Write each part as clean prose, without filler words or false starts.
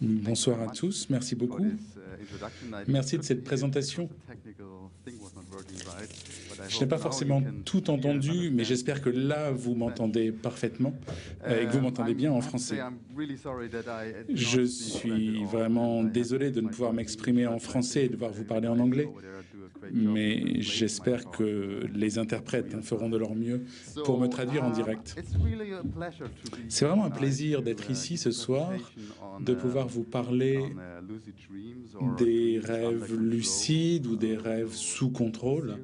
Bonsoir à tous, merci beaucoup. Merci de cette présentation. Je n'ai pas forcément tout entendu, mais j'espère que là, vous m'entendez parfaitement et que vous m'entendez bien en français. Je suis vraiment désolé de ne pouvoir m'exprimer en français et de devoir vous parler en anglais, mais j'espère que les interprètes feront de leur mieux pour me traduire en direct. C'est vraiment un plaisir d'être ici ce soir, de pouvoir vous parler des rêves lucides ou des rêves sous contrôle.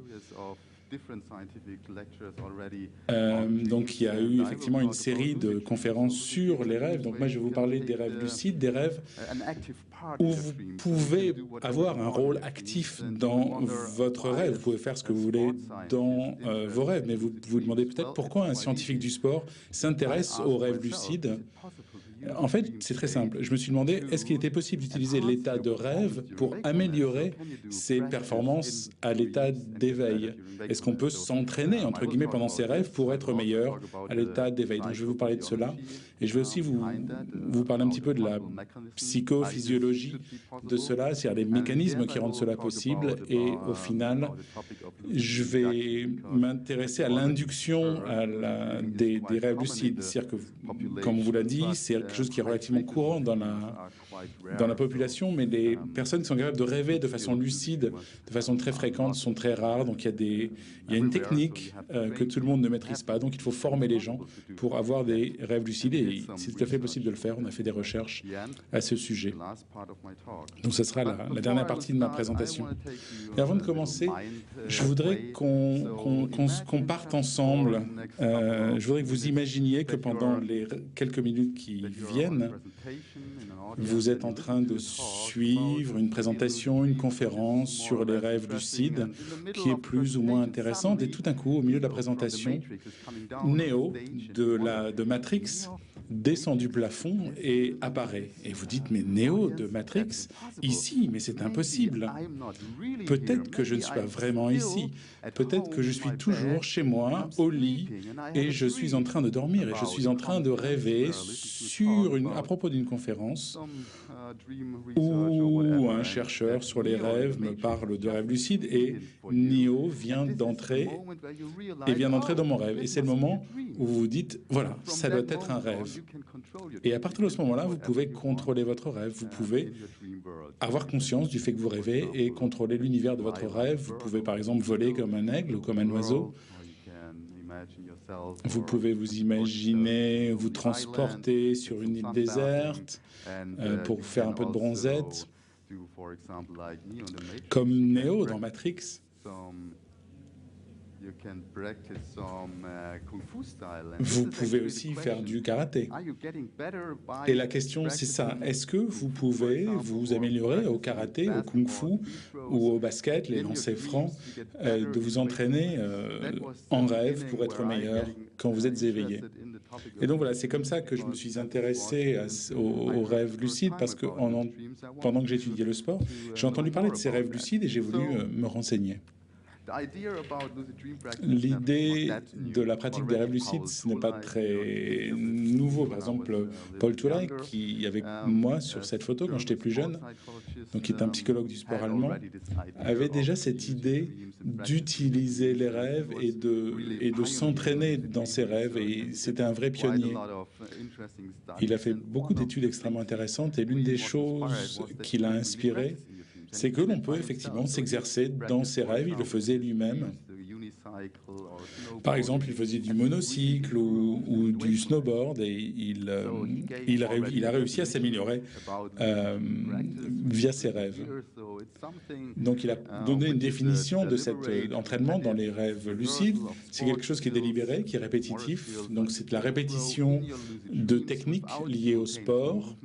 Donc il y a eu effectivement une série de conférences sur les rêves. Donc moi je vais vous parler des rêves lucides, des rêves où vous pouvez avoir un rôle actif dans votre rêve. Vous pouvez faire ce que vous voulez dans vos rêves. Mais vous vous demandez peut-être pourquoi un scientifique du sport s'intéresse aux rêves lucides. En fait, c'est très simple. Je me suis demandé, est-ce qu'il était possible d'utiliser l'état de rêve pour améliorer ses performances à l'état d'éveil? Est-ce qu'on peut s'entraîner, entre guillemets, pendant ses rêves pour être meilleur à l'état d'éveil? Donc, je vais vous parler de cela. Et je vais aussi vous parler un petit peu de la psychophysiologie de cela, c'est-à-dire les mécanismes qui rendent cela possible. Et au final, je vais m'intéresser à l'induction des rêves lucides. C'est-à-dire que, comme on vous l'a dit, c'est quelque chose qui est relativement courant dans la population, mais les personnes qui sont capables de rêver de façon lucide, de façon très fréquente, sont très rares. Donc il y a une technique que tout le monde ne maîtrise pas. Donc il faut former les gens pour avoir des rêves lucides. Et c'est tout à fait possible de le faire. On a fait des recherches à ce sujet. Donc ce sera la dernière partie de ma présentation. Et avant de commencer, je voudrais qu'on parte ensemble. Je voudrais que vous imaginiez que pendant les quelques minutes qui viennent, vous êtes en train de suivre une présentation, une conférence sur les rêves lucides qui est plus ou moins intéressante. Et tout d'un coup, au milieu de la présentation, Neo de Matrix descend du plafond et apparaît. Et vous dites, mais Neo de Matrix, ici, mais c'est impossible. Peut-être que je ne suis pas vraiment ici. Peut-être que je suis toujours chez moi, au lit, et je suis en train de dormir, et je suis en train de rêver à propos d'une conférence où un chercheur sur les rêves me parle de rêves lucides, et Neo vient d'entrer dans mon rêve. Et c'est le moment où vous vous dites, voilà, ça doit être un rêve. Et à partir de ce moment-là, vous pouvez contrôler votre rêve. Vous pouvez avoir conscience du fait que vous rêvez et contrôler l'univers de votre rêve. Vous pouvez par exemple voler comme un aigle ou comme un oiseau. Vous pouvez vous imaginer vous transporter sur une île déserte pour faire un peu de bronzette, comme Neo dans Matrix. Vous pouvez aussi faire du karaté. Et la question, c'est ça. Est-ce que vous pouvez vous améliorer au karaté, au kung-fu ou au basket, les lancers francs, de vous entraîner en rêve pour être meilleur quand vous êtes éveillé? Et donc voilà, c'est comme ça que je me suis intéressé aux rêves lucides, parce que pendant que j'étudiais le sport, j'ai entendu parler de ces rêves lucides et j'ai voulu me renseigner. L'idée de la pratique des rêves lucides, ce n'est pas très nouveau. Par exemple, Paul Thuray, qui est avec moi sur cette photo quand j'étais plus jeune, donc qui est un psychologue du sport allemand, avait déjà cette idée d'utiliser les rêves et de s'entraîner dans ses rêves. Et c'était un vrai pionnier. Il a fait beaucoup d'études extrêmement intéressantes, et l'une des choses qui l'a inspiré, c'est que l'on peut effectivement s'exercer dans ses rêves. Il le faisait lui-même. Par exemple, il faisait du monocycle ou du snowboard, et il a réussi à s'améliorer via ses rêves. Donc il a donné une définition de cet entraînement dans les rêves lucides. C'est quelque chose qui est délibéré, qui est répétitif. Donc c'est la répétition de techniques liées au sport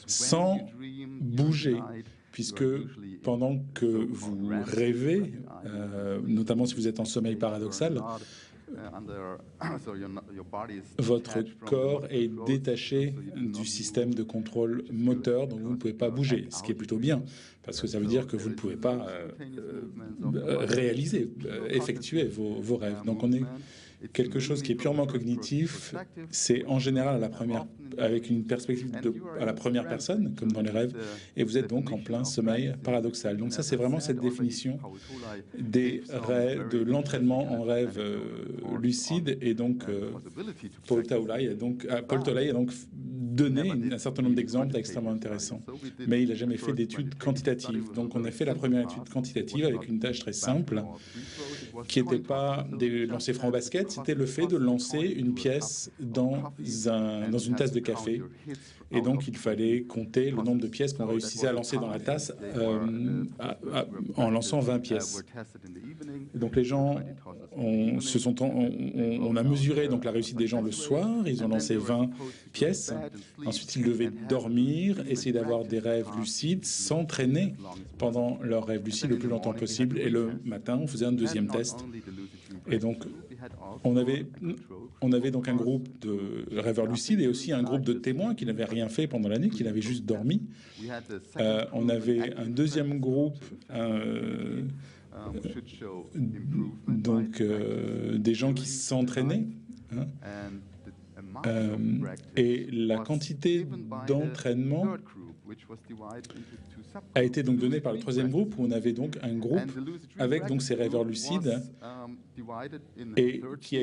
sans bouger. Puisque pendant que vous rêvez, notamment si vous êtes en sommeil paradoxal, votre corps est détaché du système de contrôle moteur, donc vous ne pouvez pas bouger, ce qui est plutôt bien, parce que ça veut dire que vous ne pouvez pas effectuer vos rêves. Donc on est quelque chose qui est purement cognitif. C'est en général avec une perspective à la première personne, comme dans les rêves, et vous êtes donc en plein sommeil paradoxal. Donc ça, c'est vraiment cette définition des rêves, de l'entraînement en rêve lucide, et donc Paul Tolai a donc donné un certain nombre d'exemples extrêmement intéressants, mais il n'a jamais fait d'études quantitatives. Donc on a fait la première étude quantitative avec une tâche très simple, qui n'était pas des lancers francs au basket, c'était le fait de lancer une pièce dans une tasse de café. Et donc, il fallait compter le nombre de pièces qu'on réussissait à lancer dans la tasse en lançant 20 pièces. Et donc, les gens, on a mesuré donc, la réussite des gens le soir. Ils ont lancé 20 pièces. Ensuite, ils devaient dormir, essayer d'avoir des rêves lucides, s'entraîner pendant leurs rêves lucides le plus longtemps possible. Et le matin, on faisait un deuxième test. Et donc, on avait donc un groupe de rêveurs lucides et aussi un groupe de témoins qui n'avaient rien fait pendant la nuit, qui n'avaient juste dormi. On avait un deuxième groupe, donc des gens qui s'entraînaient. Et la quantité d'entraînement a été donc donnée par le troisième groupe, où on avait donc un groupe avec donc ces rêveurs lucides et qui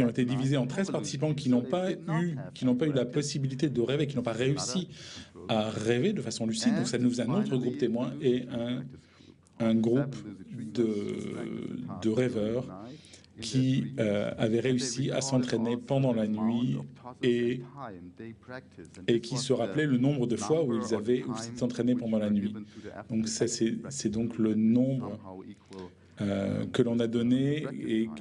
ont été divisés en 13 participants qui n'ont pas eu la possibilité de rêver, qui n'ont pas réussi à rêver de façon lucide. Donc ça nous faisait un autre groupe témoin et un groupe de rêveurs qui avaient réussi à s'entraîner pendant la nuit et qui se rappelaient le nombre de fois où ils s'entraînaient pendant la nuit. Donc ça, c'est donc le nombre que l'on a donné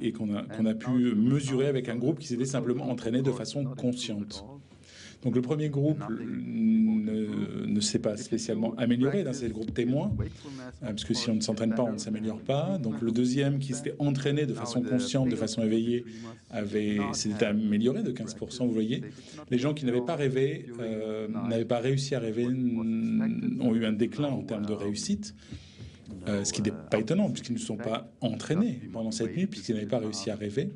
et qu'on a pu mesurer avec un groupe qui s'était simplement entraîné de façon consciente. Donc le premier groupe ne s'est pas spécialement amélioré, c'est le groupe témoin, parce que si on ne s'entraîne pas, on ne s'améliore pas. Donc le deuxième qui s'était entraîné de façon consciente, de façon éveillée, s'était amélioré de 15%, vous voyez. Les gens qui n'avaient pas rêvé, n'avaient pas réussi à rêver, ont eu un déclin en termes de réussite, ce qui n'est pas étonnant, puisqu'ils ne sont pas entraînés pendant cette nuit, puisqu'ils n'avaient pas réussi à rêver.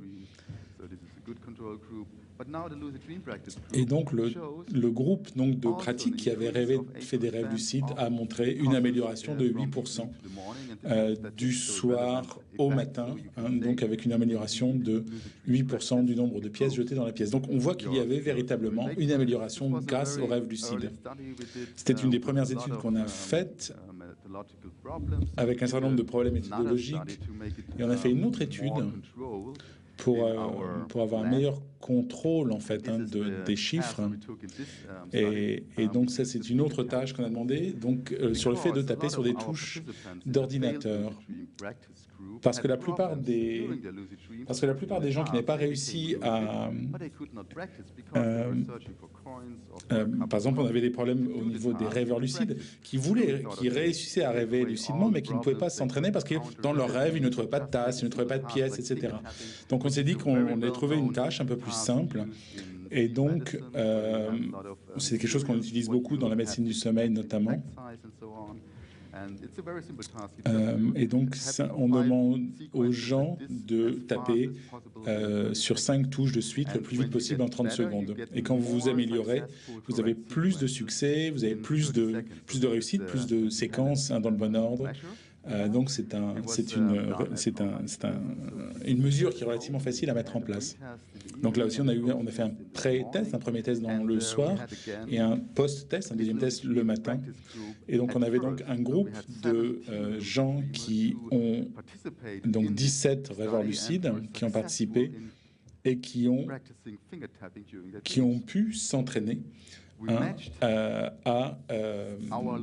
Et donc, le groupe donc, de pratique qui avait fait des rêves lucides a montré une amélioration de 8% du soir au matin, donc avec une amélioration de 8% du nombre de pièces jetées dans la pièce. Donc, on voit qu'il y avait véritablement une amélioration grâce aux rêves lucides. C'était une des premières études qu'on a faites avec un certain nombre de problèmes méthodologiques. Et on a fait une autre étude pour avoir un meilleur contrôle en fait des chiffres. Et donc ça, c'est une autre tâche qu'on a demandé, donc sur le fait de taper sur des touches d'ordinateur. Parce que la plupart des gens qui n'avaient pas réussi à... par exemple, on avait des problèmes au niveau des rêveurs lucides qui réussissaient à rêver lucidement, mais qui ne pouvaient pas s'entraîner parce que dans leurs rêves, ils ne trouvaient pas de tasse, ils ne trouvaient pas de pièces, etc. Donc on s'est dit qu'on allait trouver une tâche un peu plus simple. Et donc, c'est quelque chose qu'on utilise beaucoup dans la médecine du sommeil notamment. Et donc, on demande aux gens de taper sur 5 touches de suite le plus vite possible en 30 secondes. Et quand vous vous améliorez, vous avez plus de succès, vous avez plus de réussite, plus de séquences dans le bon ordre. Donc, c'est une mesure qui est relativement facile à mettre en place. Donc là aussi, on a fait un pré-test, un premier test dans le soir et un post-test, un deuxième test le matin. Et donc, on avait donc un groupe de gens qui ont donc 17 rêveurs lucides qui ont participé et qui ont pu s'entraîner à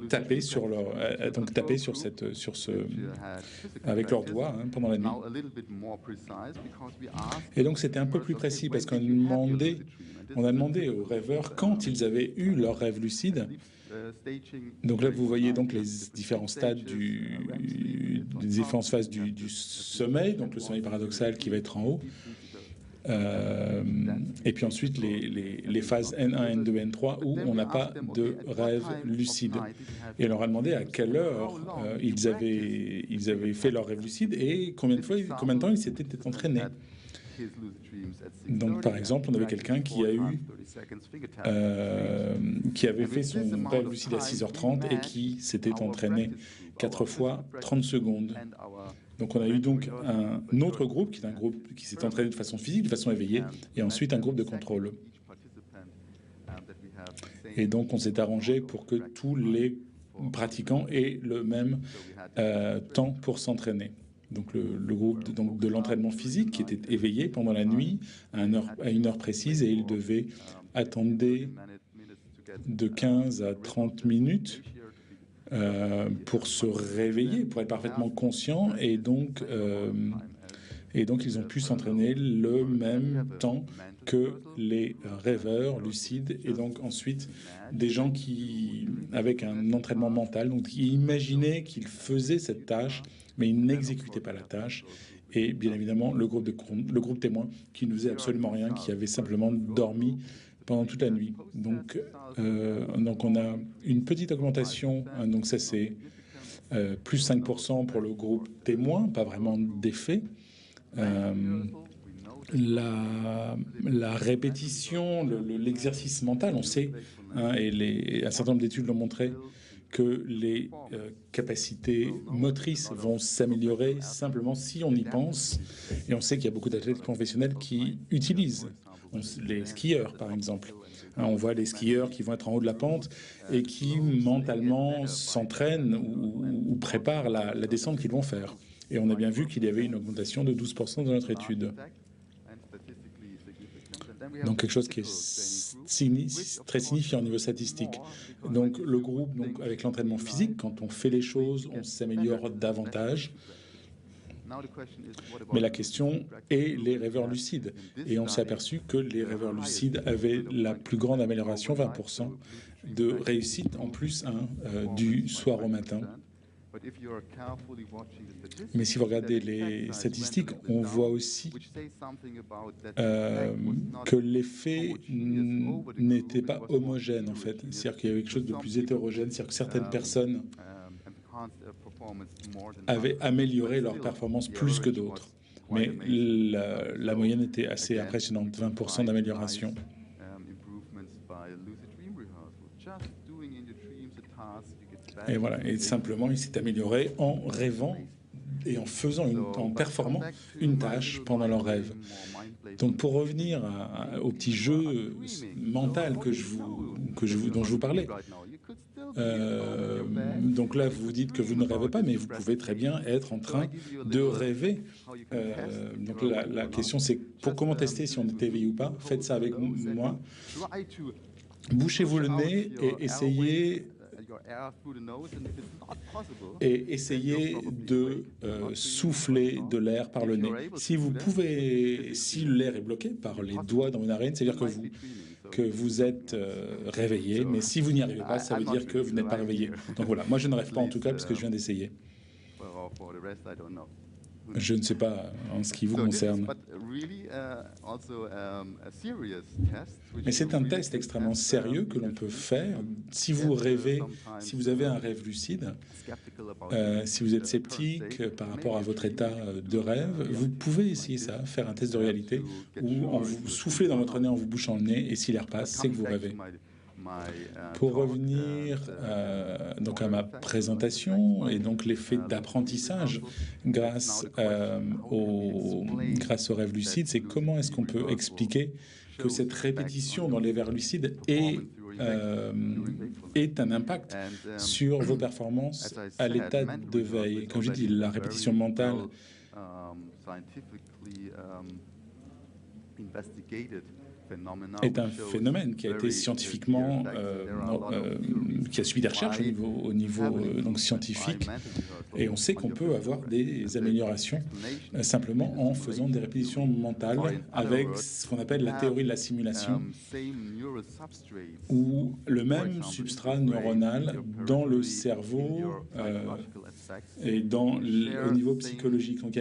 taper sur avec leurs doigts pendant la nuit. Et donc c'était un peu plus précis parce qu'on a demandé aux rêveurs quand ils avaient eu leur rêve lucide. Donc là, vous voyez donc les différents stades des différentes phases du sommeil, donc le sommeil paradoxal qui va être en haut. Et puis ensuite les phases N1, N2, N3 où on n'a pas de rêve lucide. Et on leur a demandé à quelle heure ils avaient fait leur rêve lucide et combien de temps ils s'étaient entraînés. Donc, par exemple, on avait quelqu'un qui avait fait son rêve lucide à 6h30 et qui s'était entraîné 4 fois 30 secondes. Donc, on a eu donc un autre groupe, qui est un groupe qui s'est entraîné de façon physique, de façon éveillée, et ensuite un groupe de contrôle. Et donc, on s'est arrangé pour que tous les pratiquants aient le même temps pour s'entraîner. Donc, le groupe de l'entraînement physique qui était éveillé pendant la nuit à une heure précise, et il devait attendre de 15 à 30 minutes pour se réveiller, pour être parfaitement conscient, et donc ils ont pu s'entraîner le même temps que les rêveurs lucides, et donc ensuite des gens avec un entraînement mental, donc qui imaginaient qu'ils faisaient cette tâche, mais ils n'exécutaient pas la tâche. Et bien évidemment, le groupe témoin qui ne faisait absolument rien, qui avait simplement dormi pendant toute la nuit. Donc on a une petite augmentation, donc ça c'est plus 5% pour le groupe témoin, pas vraiment d'effet. La répétition, l'exercice mental, on sait, et un certain nombre d'études l'ont montré, que les capacités motrices vont s'améliorer simplement si on y pense. Et on sait qu'il y a beaucoup d'athlètes professionnels qui utilisent, les skieurs par exemple. On voit les skieurs qui vont être en haut de la pente et qui mentalement s'entraînent ou préparent la descente qu'ils vont faire. Et on a bien vu qu'il y avait une augmentation de 12% dans notre étude. Donc quelque chose qui est très signifiant au niveau statistique. Donc le groupe, avec l'entraînement physique, quand on fait les choses, on s'améliore davantage. Mais la question est les rêveurs lucides. Et on s'est aperçu que les rêveurs lucides avaient la plus grande amélioration, 20% de réussite en plus du soir au matin. Mais si vous regardez les statistiques, on voit aussi que l'effet n'était pas homogène en fait. C'est-à-dire qu'il y avait quelque chose de plus hétérogène, c'est-à-dire que certaines personnes avaient amélioré leur performance plus que d'autres. Mais la moyenne était assez impressionnante, 20% d'amélioration. Et voilà, et simplement, il s'est amélioré en rêvant et en performant une tâche pendant leur rêve. Donc, pour revenir au petit jeu mental dont je vous parlais, donc là, vous vous dites que vous ne rêvez pas, mais vous pouvez très bien être en train de rêver. Donc la question, c'est comment tester si on est éveillé ou pas. Faites ça avec moi. Bouchez-vous le nez et essayez de souffler de l'air par le nez. Si l'air est bloqué par les doigts dans une narine, c'est-à-dire que vous êtes réveillé, mais si vous n'y arrivez pas, ça veut dire que vous n'êtes pas réveillé. Donc voilà, moi je ne rêve pas en tout cas, parce que je viens d'essayer. Je ne sais pas en ce qui vous concerne. Mais c'est un test extrêmement sérieux que l'on peut faire. Si vous rêvez, si vous avez un rêve lucide, si vous êtes sceptique par rapport à votre état de rêve, vous pouvez essayer ça, faire un test de réalité où on vous soufflez dans votre nez en vous bouchant le nez, et si l'air passe, c'est que vous rêvez. Pour revenir donc à ma présentation et donc l'effet d'apprentissage grâce au rêve lucide, c'est comment est-ce qu'on peut expliquer que cette répétition dans les rêves lucides ait un impact sur vos performances à l'état de veille. Comme je dis, la répétition mentale est un phénomène qui a été scientifiquement, qui a suivi des recherches au niveau donc scientifique, et on sait qu'on peut avoir des améliorations simplement en faisant des répétitions mentales avec ce qu'on appelle la théorie de la simulation, où le même substrat neuronal dans le cerveau et au niveau psychologique. Donc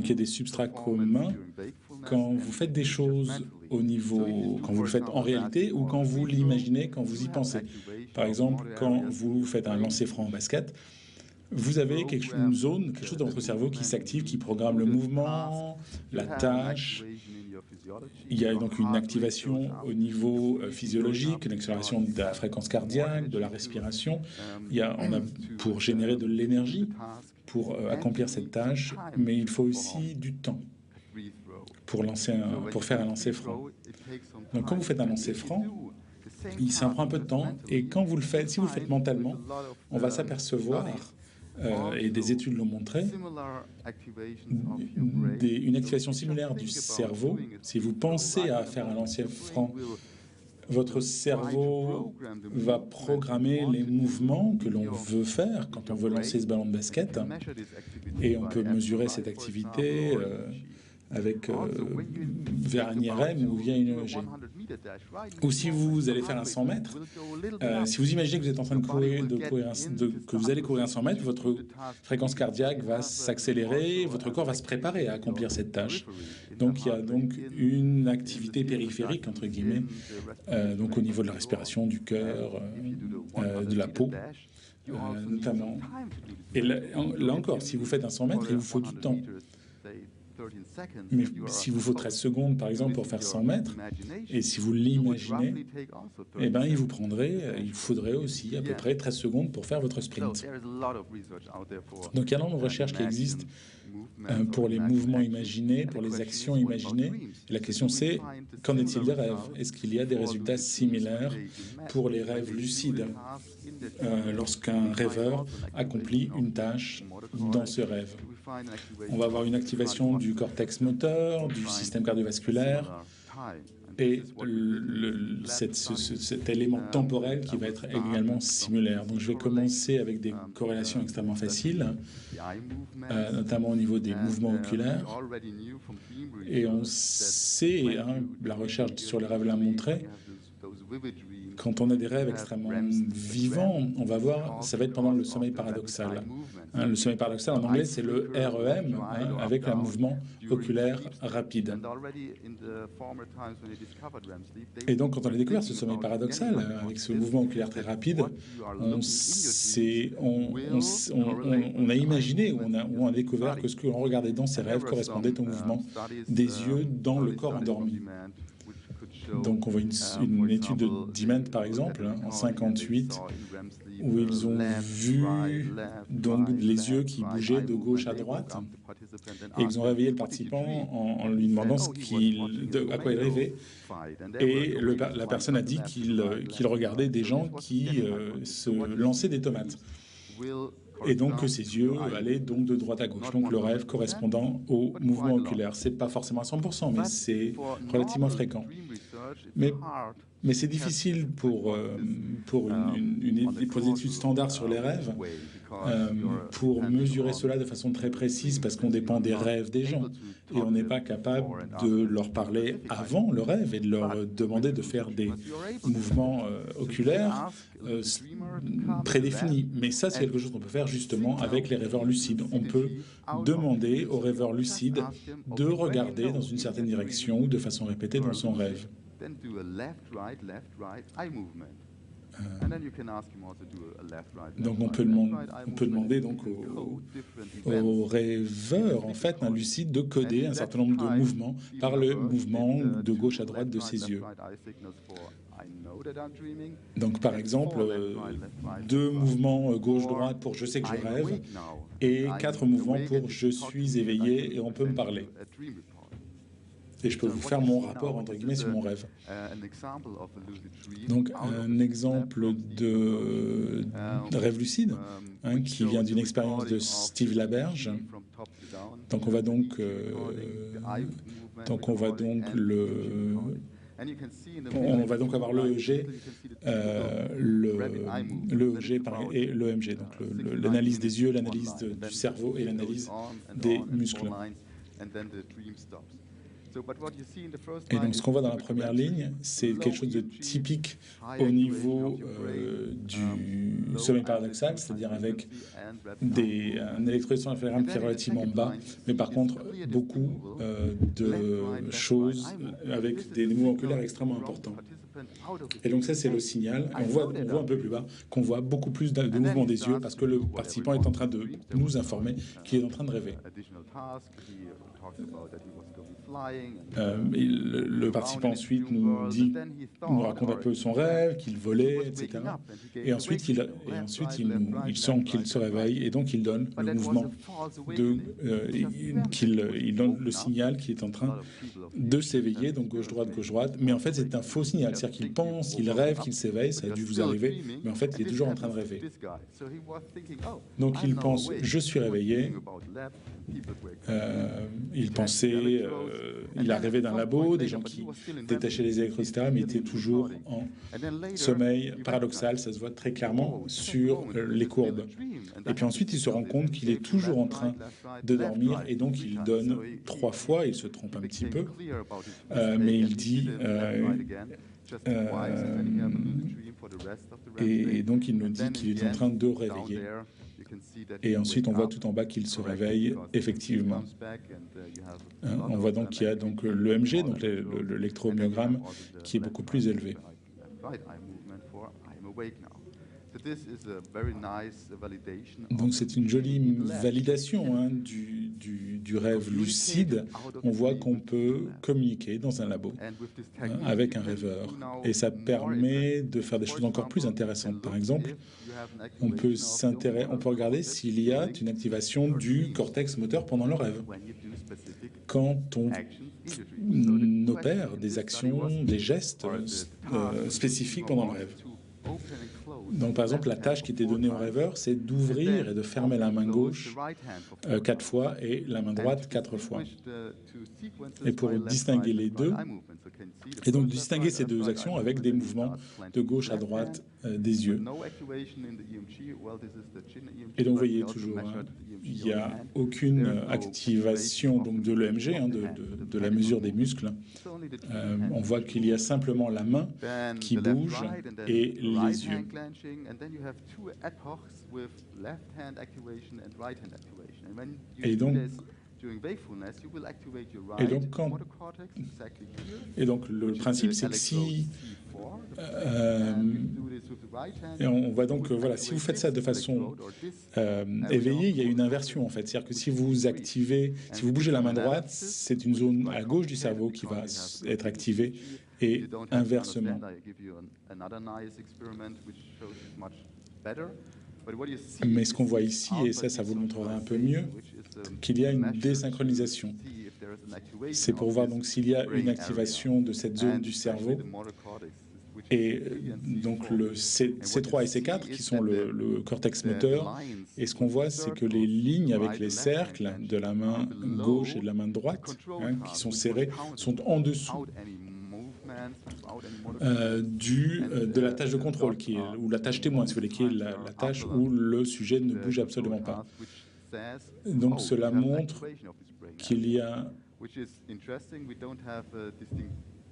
il y a des substrats communs quand vous faites des choses quand vous le faites en réalité ou quand vous l'imaginez, quand vous y pensez. Par exemple, quand vous faites un lancer franc en basket, vous avez une zone, quelque chose dans votre cerveau qui s'active, qui programme le mouvement, la tâche. Il y a donc une activation au niveau physiologique, une accélération de la fréquence cardiaque, de la respiration. On a pour générer de l'énergie, pour accomplir cette tâche, mais il faut aussi du temps pour faire un lancer franc. Donc quand vous faites un lancer franc, ça prend un peu de temps, et quand vous le faites, si vous le faites mentalement, on va s'apercevoir, et des études l'ont montré, une activation similaire du cerveau. Si vous pensez à faire un lancer franc, votre cerveau va programmer les mouvements que l'on veut faire quand on veut lancer ce ballon de basket, et on peut mesurer cette activité vers un IRM ou via une EEG. Ou si vous allez faire un 100 mètres, si vous imaginez que vous êtes en train que vous allez courir un 100 mètres, votre fréquence cardiaque va s'accélérer, votre corps va se préparer à accomplir cette tâche. Donc il y a donc une activité périphérique, entre guillemets, donc au niveau de la respiration, du cœur, de la peau, notamment. Et là encore, si vous faites un 100 mètres, il vous faut du temps. Mais s'il vous faut 13 secondes, par exemple, pour faire 100 mètres, et si vous l'imaginez, eh ben, il vous faudrait aussi à peu près 13 secondes pour faire votre sprint. Donc il y a énormément de recherches qui existent pour les mouvements imaginés, pour les actions imaginées. Et la question c'est, qu'en est-il des rêves? Est-ce qu'il y a des résultats similaires pour les rêves lucides lorsqu'un rêveur accomplit une tâche dans ce rêve? On va avoir une activation du cortex moteur, du système cardiovasculaire, et cet élément temporel qui va être également similaire. Donc je vais commencer avec des corrélations extrêmement faciles, notamment au niveau des mouvements oculaires. Et on sait, la recherche sur les rêves l'a montré, quand on a des rêves extrêmement vivants, on va voir, ça va être pendant le sommeil paradoxal. Le sommeil paradoxal, en anglais, c'est le REM, avec un mouvement oculaire rapide. Et donc, quand on a découvert ce sommeil paradoxal, avec ce mouvement oculaire très rapide, on a imaginé, ou on a découvert que ce que l'on regardait dans ces rêves correspondait au mouvement des yeux dans le corps endormi. Donc on voit une étude de Dement, par exemple, en 1958, où ils ont vu donc les yeux qui bougeaient de gauche à droite, et ils ont réveillé le participant en lui demandant à quoi il rêvait. Et la personne a dit qu'il regardait des gens qui se lançaient des tomates. Et donc que ses yeux allaient donc de droite à gauche, donc le rêve correspondant au mouvement oculaire. C'est pas forcément à 100%, mais c'est relativement fréquent. Mais c'est difficile pour des études standards sur les rêves, pour mesurer cela de façon très précise, parce qu'on dépend des rêves des gens. Et on n'est pas capable de leur parler avant le rêve et de leur demander de faire des mouvements oculaires prédéfinis. Mais ça, c'est quelque chose qu'on peut faire justement avec les rêveurs lucides. On peut demander aux rêveurs lucides de regarder dans une certaine direction ou de façon répétée dans son rêve. Donc on peut demander donc aux rêveurs en fait lucides de coder un certain nombre de mouvements par le mouvement de gauche à droite de ses yeux. Donc par exemple 2 mouvements gauche-droite pour je sais que je rêve et 4 mouvements pour je suis éveillé et on peut me parler. Et je peux vous faire mon rapport, entre guillemets, sur mon rêve. Donc, un exemple de rêve lucide, qui vient d'une expérience de Steve Laberge. Donc, on va donc avoir l'EEG, l'EEG et l'EMG, donc l'analyse des yeux, l'analyse du cerveau et l'analyse des muscles. Et donc, ce qu'on voit dans la première ligne, c'est quelque chose de typique au niveau du sommeil paradoxal, c'est-à-dire avec un électroencéphalogramme qui est relativement bas, mais par contre, beaucoup de choses avec des mouvements oculaires extrêmement importants. Et donc ça, c'est le signal. Et on voit un peu plus bas qu'on voit beaucoup plus de mouvements des yeux parce que le participant est en train de nous informer qu'il est en train de rêver. Le participant ensuite nous raconte un peu son rêve, qu'il volait, etc. Et ensuite, il sent qu'il se réveille et donc il donne le mouvement, il donne le signal qu'il est en train de s'éveiller, donc gauche-droite. Mais en fait, c'est un faux signal, c'est-à-dire qu'il pense, il rêve qu'il s'éveille, ça a dû vous arriver, mais en fait, il est toujours en train de rêver. Donc il pense, je suis réveillé. Il pensait, il a rêvé d'un labo, des gens qui détachaient les électrodes, etc., mais il était toujours en sommeil paradoxal, ça se voit très clairement sur les courbes. Et puis ensuite, il se rend compte qu'il est toujours en train de dormir, et donc il donne 3 fois, il se trompe un petit peu, mais il dit... et donc il nous dit qu'il est en train de réveiller. Et ensuite, on voit tout en bas qu'il se réveille effectivement. On voit donc qu'il y a donc l'EMG, donc l'électromyogramme, qui est beaucoup plus élevé. Donc c'est une jolie validation du rêve lucide. On voit qu'on peut communiquer dans un labo avec un rêveur. Et ça permet de faire des choses encore plus intéressantes. Par exemple, on peut regarder s'il y a une activation du cortex moteur pendant le rêve. Quand on opère des actions, des gestes spécifiques pendant le rêve. Donc, par exemple, la tâche qui était donnée au rêveur, c'est d'ouvrir et de fermer la main gauche 4 fois et la main droite 4 fois. Et pour distinguer les deux, et donc distinguer ces deux actions avec des mouvements de gauche à droite des yeux. Et donc, vous voyez toujours, il n'y a aucune activation donc, de l'EMG, de la mesure des muscles. On voit qu'il y a simplement la main qui bouge et les yeux. Et donc le principe, c'est que si... et on voit donc, voilà, si vous faites ça de façon éveillée, il y a une inversion en fait. C'est-à-dire que si vous activez, si vous bougez la main droite, c'est une zone à gauche du cerveau qui va être activée et inversement. Mais ce qu'on voit ici, et ça vous le montrera un peu mieux, qu'il y a une désynchronisation. C'est pour voir donc s'il y a une activation de cette zone du cerveau. Et donc le C3 et C4 qui sont le cortex moteur. Et ce qu'on voit, c'est que les lignes avec les cercles de la main gauche et de la main droite, qui sont serrés, sont en dessous de la tâche de contrôle, ou la tâche témoin, si vous voulez, qui est la tâche où le sujet ne bouge absolument pas. Donc cela montre qu'il y a...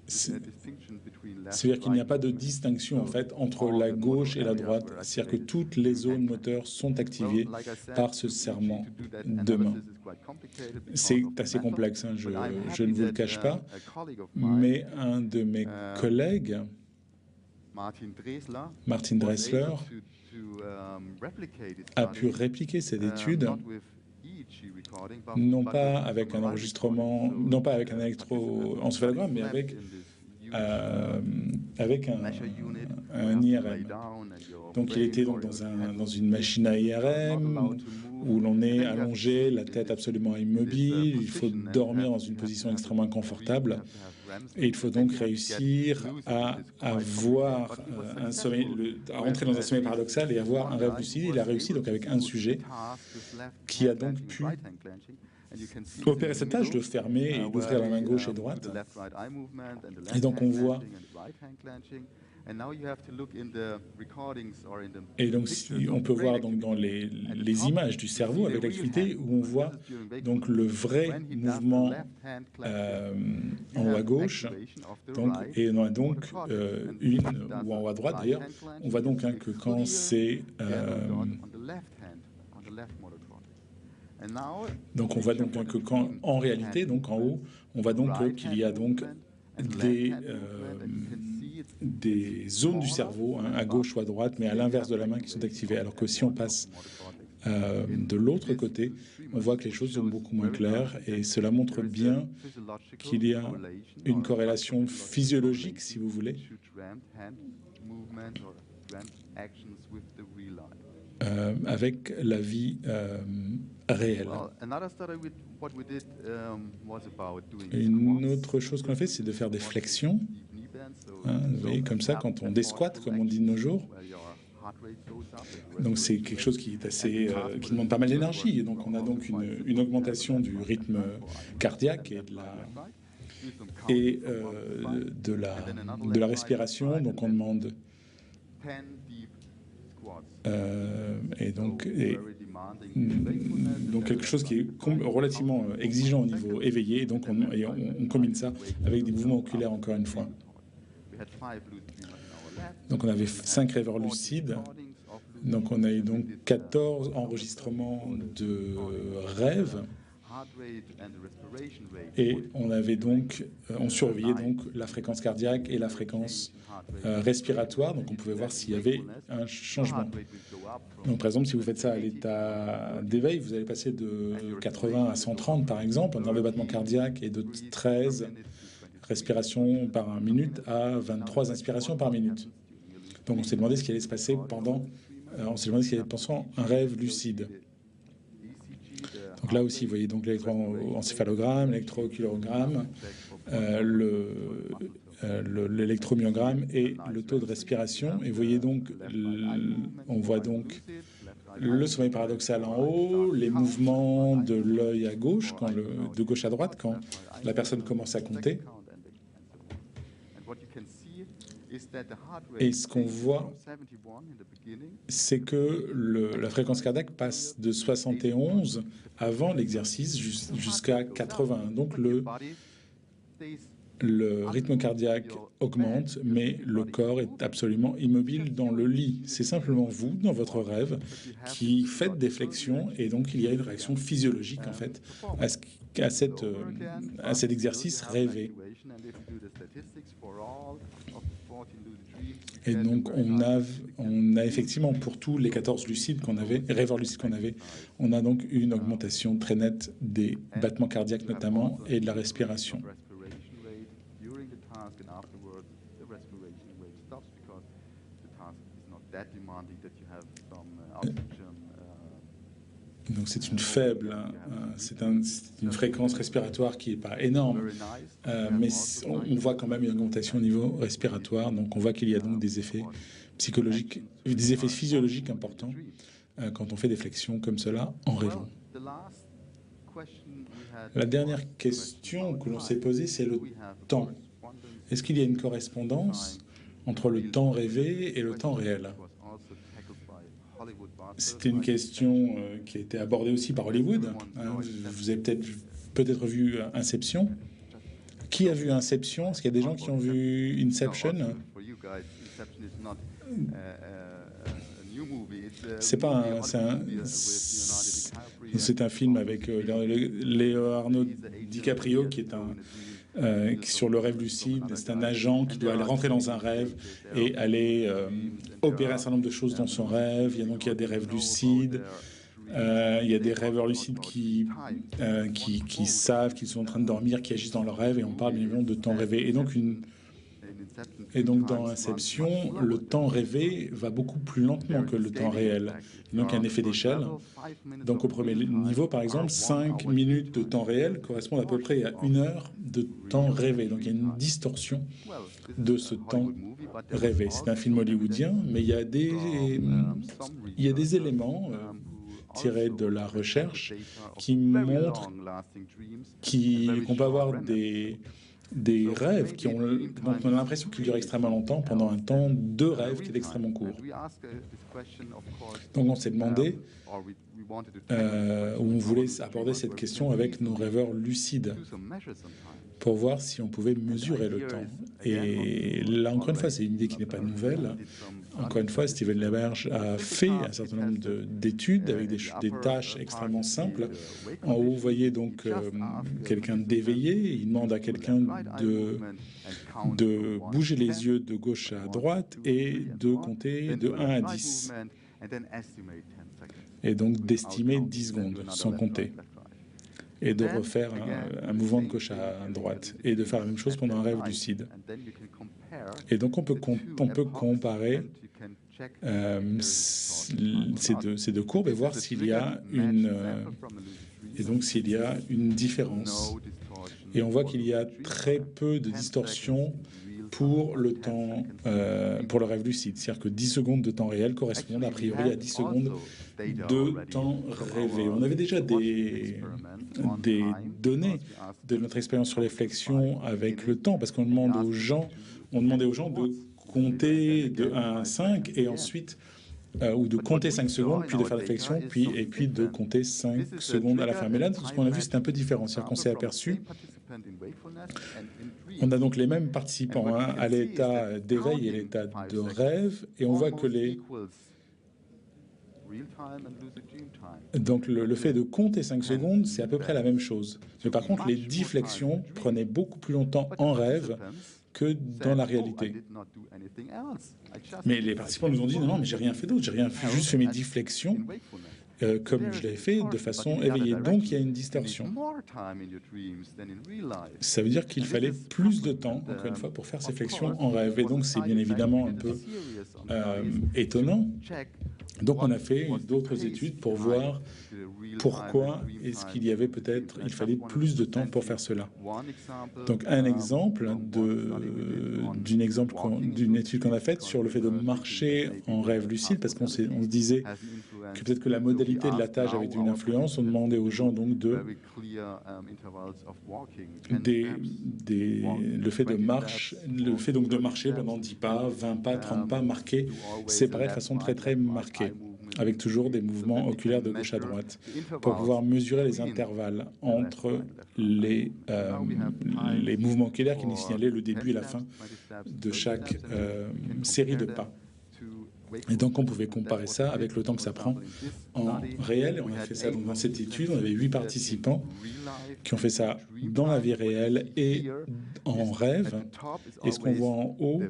C'est-à-dire qu'il n'y a pas de distinction en fait entre la gauche et la droite. C'est-à-dire que toutes les zones moteurs sont activées par ce serrement de main. C'est assez complexe, hein, je ne vous le cache pas, mais un de mes collègues, Martin Dressler, a pu répliquer cette étude, non pas avec un enregistrement, non pas avec un électroencéphalogramme, mais avec un IRM. Donc il était donc dans une machine à IRM où l'on est allongé, la tête absolument immobile, il faut dormir dans une position extrêmement confortable et il faut donc réussir à avoir un sommeil, à rentrer dans un sommeil paradoxal et avoir un rêve lucide. Il a réussi donc avec un sujet qui a donc pu opérer cette tâche de fermer et d'ouvrir la main gauche et droite. Et donc on voit... Et donc on peut voir donc dans les images du cerveau avec l'activité où on voit donc le vrai mouvement en haut à gauche, donc, et on a donc ou en haut à droite d'ailleurs, on voit donc que quand c'est... donc on voit donc que quand, en réalité, donc en haut, on voit donc qu'il y a donc des zones du cerveau, hein, à gauche ou à droite, mais à l'inverse de la main qui sont activées. Alors que si on passe de l'autre côté, on voit que les choses sont beaucoup moins claires et cela montre bien qu'il y a une corrélation physiologique, si vous voulez, avec la vie réelle. Une autre chose qu'on a fait, c'est de faire des flexions. Hein, vous voyez, comme ça, quand on desquatte, comme on dit de nos jours. Donc c'est quelque chose qui est assez, qui demande pas mal d'énergie. Donc on a donc une augmentation du rythme cardiaque et de la respiration. Donc on demande donc quelque chose qui est relativement exigeant au niveau éveillé. Et donc on combine ça avec des mouvements oculaires encore une fois. Donc on avait 5 rêveurs lucides. Donc on a eu donc 14 enregistrements de rêves. Et on avait donc, on surveillait donc la fréquence cardiaque et la fréquence respiratoire. Donc on pouvait voir s'il y avait un changement. Donc par exemple, si vous faites ça à l'état d'éveil, vous allez passer de 80 à 130 par exemple, en termes de battement cardiaque, et de 13 respirations par minute à 23 inspirations par minute. Donc on s'est demandé ce qui allait se passer pendant un rêve lucide. Donc là aussi, vous voyez donc l'électroencéphalogramme, l'électroocularogramme, l'électromyogramme et le taux de respiration. Et vous voyez donc, on voit donc le sommeil paradoxal en haut, les mouvements de l'œil à gauche, de gauche à droite, quand la personne commence à compter. Et ce qu'on voit, c'est que la fréquence cardiaque passe de 71 avant l'exercice jusqu'à 80. Donc le rythme cardiaque augmente, mais le corps est absolument immobile dans le lit. C'est simplement vous, dans votre rêve, qui faites des flexions, et donc il y a une réaction physiologique en fait à cet exercice rêvé. Et donc, on a effectivement, pour tous les 14 lucides qu'on avait, rêveurs lucides qu'on avait, on a donc une augmentation très nette des battements cardiaques notamment et de la respiration. Donc c'est une faible, c'est une fréquence respiratoire qui n'est pas énorme, mais on voit quand même une augmentation au niveau respiratoire. Donc on voit qu'il y a donc des effets psychologiques, des effets physiologiques importants quand on fait des flexions comme cela en rêvant. La dernière question que l'on s'est posée, c'est le temps. Est-ce qu'il y a une correspondance entre le temps rêvé et le temps réel ? C'était une question qui a été abordée aussi par Hollywood. Vous avez peut-être vu Inception. Qui a vu Inception? Est-ce qu'il y a des gens qui ont vu Inception? C'est un film avec Leonardo DiCaprio qui est sur le rêve lucide. C'est un agent qui doit aller rentrer dans un rêve et aller opérer un certain nombre de choses dans son rêve. Il y a des rêves lucides. Il y a des rêveurs lucides qui savent qu'ils sont en train de dormir, qui agissent dans leur rêve, et on parle bien évidemment de temps rêvé. Et donc dans Inception, le temps rêvé va beaucoup plus lentement que le temps réel. Donc il y a un effet d'échelle. Donc au premier niveau, par exemple, 5 minutes de temps réel correspondent à peu près à 1 heure de temps rêvé. Donc il y a une distorsion de ce temps rêvé. C'est un film hollywoodien, mais il y a des éléments tirés de la recherche qui montrent qu'on peut avoir des rêves dont on a l'impression qu'ils durent extrêmement longtemps pendant un temps de rêve qui est extrêmement court. Donc on s'est demandé, où on voulait aborder cette question avec nos rêveurs lucides pour voir si on pouvait mesurer le temps. Et là, encore une fois, c'est une idée qui n'est pas nouvelle. Encore une fois, Steven Leberge a fait un certain nombre d'études avec des tâches extrêmement simples. En haut, vous voyez donc quelqu'un d'éveillé. Il demande à quelqu'un de bouger les yeux de gauche à droite et de compter de 1 à 10. Et donc d'estimer 10 secondes sans compter. Et de refaire un mouvement de gauche à droite. Et de faire la même chose pendant un rêve lucide. Et donc on peut comparer ces deux courbes et voir s'il y a une différence. Et on voit qu'il y a très peu de distorsion pour le temps, pour le rêve lucide. C'est-à-dire que 10 secondes de temps réel correspondent a priori à 10 secondes de temps rêvé. On avait déjà des données de notre expérience sur les flexions avec le temps, parce qu'on demandait aux gens de compter de 1 à 5 et ensuite ou de compter 5 secondes, puis de faire la flexion, et puis de compter 5 secondes à la fin. Mais là, ce qu'on a vu, c'est un peu différent. C'est-à-dire qu'on s'est aperçu, on a donc les mêmes participants à l'état d'éveil et l'état de rêve, et on voit que donc le fait de compter 5 secondes, c'est à peu près la même chose. Mais par contre, les 10 flexions prenaient beaucoup plus longtemps en rêve que dans la réalité. Mais les participants nous ont dit non, mais j'ai rien fait d'autre, juste fait mes 10 flexions comme je l'avais fait de façon éveillée. Donc il y a une distorsion. Ça veut dire qu'il fallait plus de temps, encore une fois, pour faire ces flexions en rêve. Et donc c'est bien évidemment un peu étonnant. Donc on a fait d'autres études pour voir pourquoi est-ce qu'il y avait peut-être, il fallait plus de temps pour faire cela. Donc un exemple d'une étude qu'on a faite sur le fait de marcher en rêve lucide, parce qu'on se disait que peut-être que la modalité de la tâche avait une influence. On demandait aux gens donc le fait donc de marcher pendant 10 pas, 20 pas, 30 pas, marqués, séparés de façon très très marquée, avec toujours des mouvements oculaires de gauche à droite, pour pouvoir mesurer les intervalles entre les mouvements oculaires qui nous signalaient le début et la fin de chaque série de pas. Et donc, on pouvait comparer ça avec le temps que ça prend en réel. Et on a fait ça dans cette étude. On avait 8 participants qui ont fait ça dans la vie réelle et en rêve. Et ce qu'on voit en haut,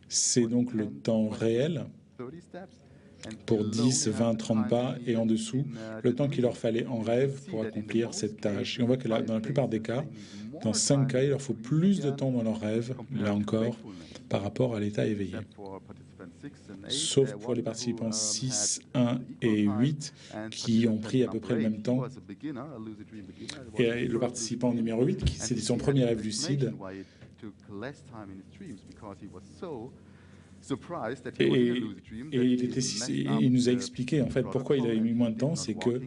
c'est donc le temps réel pour 10, 20, 30 pas, et en dessous, le temps qu'il leur fallait en rêve pour accomplir cette tâche. Et on voit que là, dans la plupart des cas, dans 5 cas, il leur faut plus de temps dans leur rêve, là encore, par rapport à l'état éveillé. Sauf pour les participants 6, 1 et 8 qui ont pris à peu près le même temps. Et le participant numéro 8, c'était son premier rêve lucide. Et il nous a expliqué en fait pourquoi il avait mis moins de temps, c'est que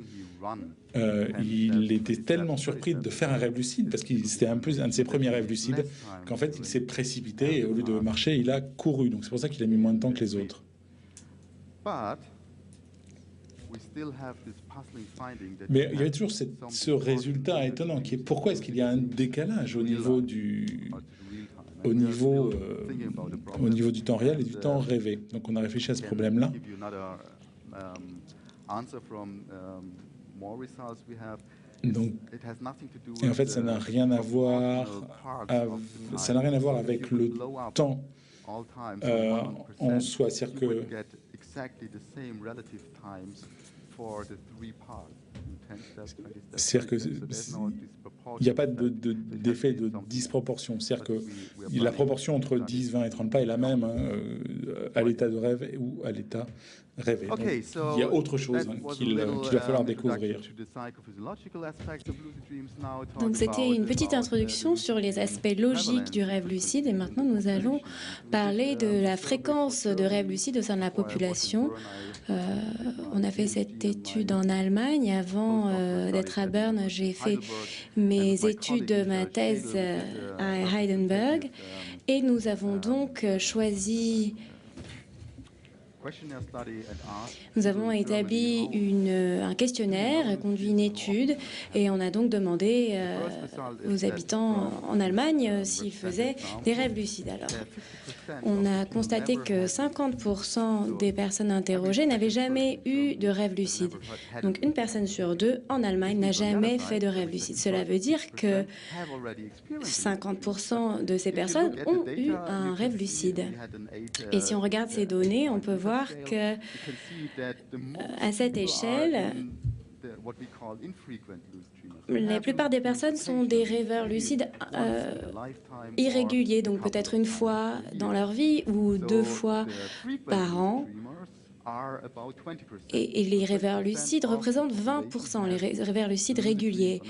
il était tellement surpris de faire un rêve lucide, parce que c'était un de ses premiers rêves lucides, qu'en fait il s'est précipité et au lieu de marcher, il a couru. Donc c'est pour ça qu'il a mis moins de temps que les autres. Mais il y avait toujours ce résultat étonnant qui est pourquoi est-ce qu'il y a un décalage au niveau du temps réel et du temps rêvé. Donc on a réfléchi à ce problème-là. Donc, et en fait, ça n'a rien à voir avec le temps en soi. C'est-à-dire qu'il n'y a pas d'effet de disproportion. C'est-à-dire que la proportion entre 10, 20 et 30 pas est la même à l'état de rêve ou à l'état rêvé. Donc, il y a autre chose qu'il va falloir découvrir. Donc c'était une petite introduction sur les aspects logiques du rêve lucide, et maintenant nous allons parler de la fréquence de rêve lucide au sein de la population. On a fait cette étude en Allemagne. Avant d'être à Berne, j'ai fait mes études, ma thèse à Heidelberg, et nous avons donc choisi Nous avons établi un questionnaire, conduit une étude, et on a donc demandé aux habitants en Allemagne s'ils faisaient des rêves lucides. Alors, on a constaté que 50% des personnes interrogées n'avaient jamais eu de rêve lucide. Donc, une personne sur deux en Allemagne n'a jamais fait de rêve lucide. Cela veut dire que 50% de ces personnes ont eu un rêve lucide. Et si on regarde ces données, on peut voir que à cette échelle, la plupart des personnes sont des rêveurs lucides irréguliers, donc peut-être une fois dans leur vie ou 2 fois par an. Et les rêveurs lucides représentent 20%, les rêveurs lucides réguliers.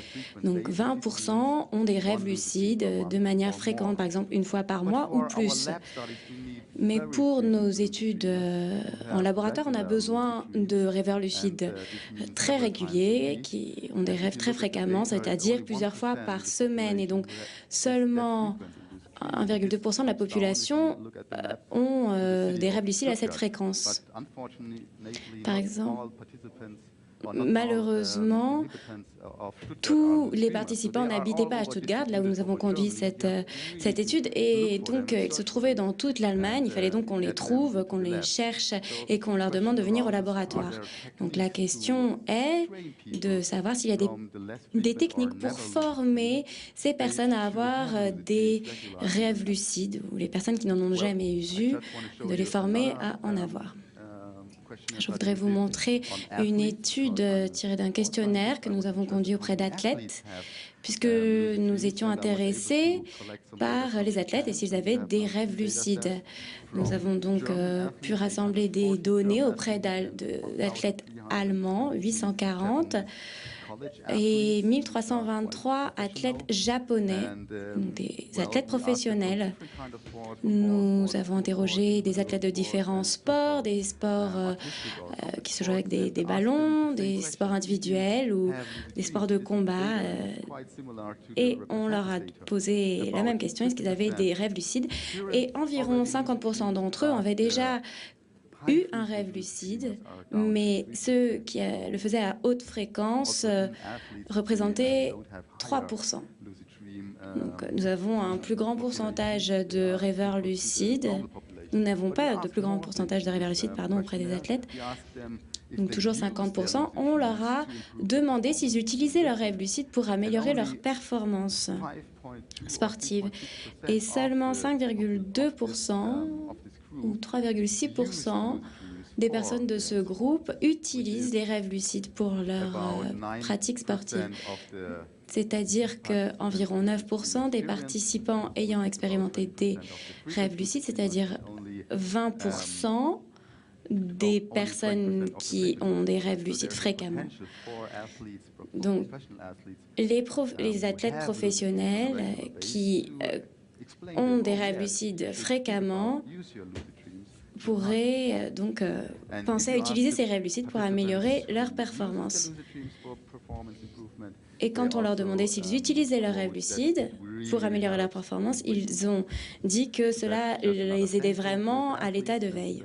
Donc 20% ont des rêves lucides de manière fréquente, par exemple une fois par mois ou plus. Mais pour nos études en laboratoire, on a besoin de rêveurs lucides très réguliers, qui ont des rêves très fréquemment, c'est-à-dire plusieurs fois par semaine. Et donc, seulement 1,2% de la population ont des rêves lucides à cette fréquence. Par exemple, malheureusement, tous les participants n'habitaient pas à Stuttgart, là où nous avons conduit cette étude, et donc ils se trouvaient dans toute l'Allemagne. Il fallait donc qu'on les trouve, qu'on les cherche et qu'on leur demande de venir au laboratoire. Donc la question est de savoir s'il y a des techniques pour former ces personnes à avoir des rêves lucides, ou les personnes qui n'en ont jamais eu, de les former à en avoir. Je voudrais vous montrer une étude tirée d'un questionnaire que nous avons conduit auprès d'athlètes, puisque nous étions intéressés par les athlètes et s'ils avaient des rêves lucides. Nous avons donc pu rassembler des données auprès d'athlètes allemands, 840, et 1323 athlètes japonais, des athlètes professionnels. Nous avons interrogé des athlètes de différents sports, des sports qui se jouent avec des ballons, des sports individuels ou des sports de combat. Et on leur a posé la même question, est-ce qu'ils avaient des rêves lucides? Et environ 50% d'entre eux avaient déjà eu un rêve lucide, mais ceux qui le faisaient à haute fréquence représentaient 3%. Donc, nous avons un plus grand pourcentage de rêveurs lucides. Nous n'avons pas de plus grand pourcentage de rêveurs lucides auprès des athlètes. Donc, toujours 50%. On leur a demandé s'ils utilisaient leurs rêves lucides pour améliorer leur performance sportive. Et seulement 5,2% ou 3,6% des personnes de ce groupe utilisent les rêves lucides pour leur pratique sportive. C'est-à-dire qu'environ 9% des participants ayant expérimenté des rêves lucides, c'est-à-dire 20% des personnes qui ont des rêves lucides fréquemment. Donc, les athlètes professionnels qui ont des rêves lucides fréquemment pourraient donc penser à utiliser ces rêves lucides pour améliorer leur performance. Et quand on leur demandait s'ils utilisaient leurs rêves lucides pour améliorer leur performance, ils ont dit que cela les aidait vraiment à l'état de veille.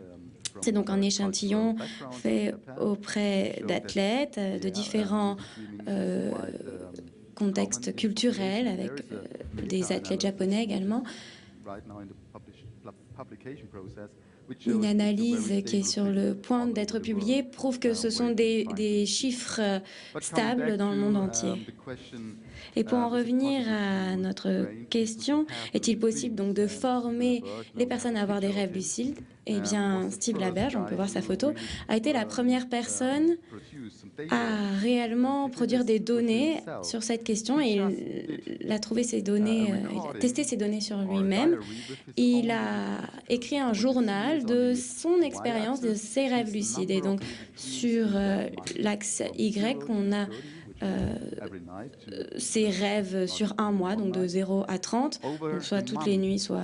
C'est donc un échantillon fait auprès d'athlètes de différents contextes culturels, avec des athlètes japonais également. Une analyse qui est sur le point d'être publiée prouve que ce sont des chiffres stables dans le monde entier. Et pour en revenir à notre question, est-il possible donc de former les personnes à avoir des rêves lucides? Eh bien, Steve Laberge, on peut voir sa photo, a été la première personne à réellement produire des données sur cette question et il a trouvé ces données, il a testé ces données sur lui-même. Il a écrit un journal de son expérience de ses rêves lucides. Et donc, sur l'axe Y, on a ses rêves sur un mois, donc de 0 à 30, donc soit toutes les nuits, soit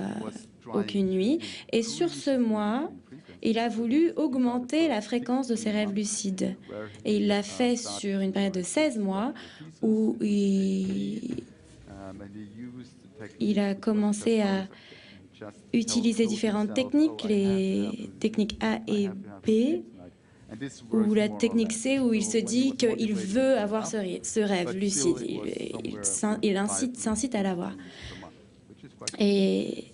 aucune nuit. Et sur ce mois, il a voulu augmenter la fréquence de ses rêves lucides. Et il l'a fait sur une période de 16 mois où il a commencé à utiliser différentes techniques, les techniques A et B, ou la technique C, où il se dit qu'il veut avoir ce rêve lucide. Il s'incite à l'avoir. Et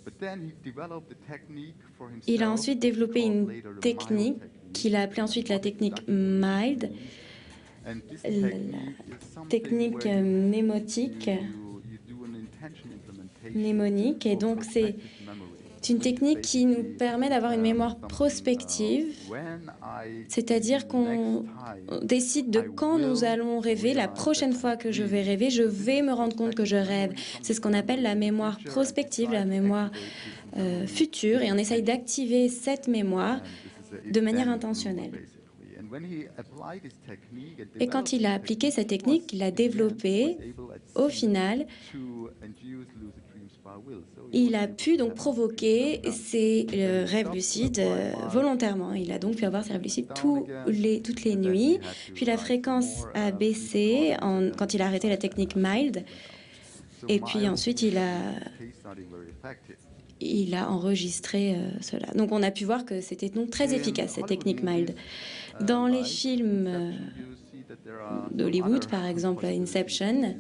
il a ensuite développé une technique qu'il a appelée ensuite la technique MILD, la technique mnémonique. Et donc, c'est une technique qui nous permet d'avoir une mémoire prospective, c'est-à-dire qu'on décide de quand nous allons rêver. La prochaine fois que je vais rêver, je vais me rendre compte que je rêve. C'est ce qu'on appelle la mémoire prospective, la mémoire future, et on essaye d'activer cette mémoire de manière intentionnelle. Et quand il a appliqué cette technique, il l'a développée, au final, il a pu donc provoquer ses rêves lucides volontairement. Il a donc pu avoir ses rêves lucides toutes les nuits. Puis la fréquence a baissé quand il a arrêté la technique MILD. Et puis ensuite, il a enregistré cela. Donc on a pu voir que c'était donc très efficace, cette technique MILD. Dans les films d'Hollywood, par exemple Inception,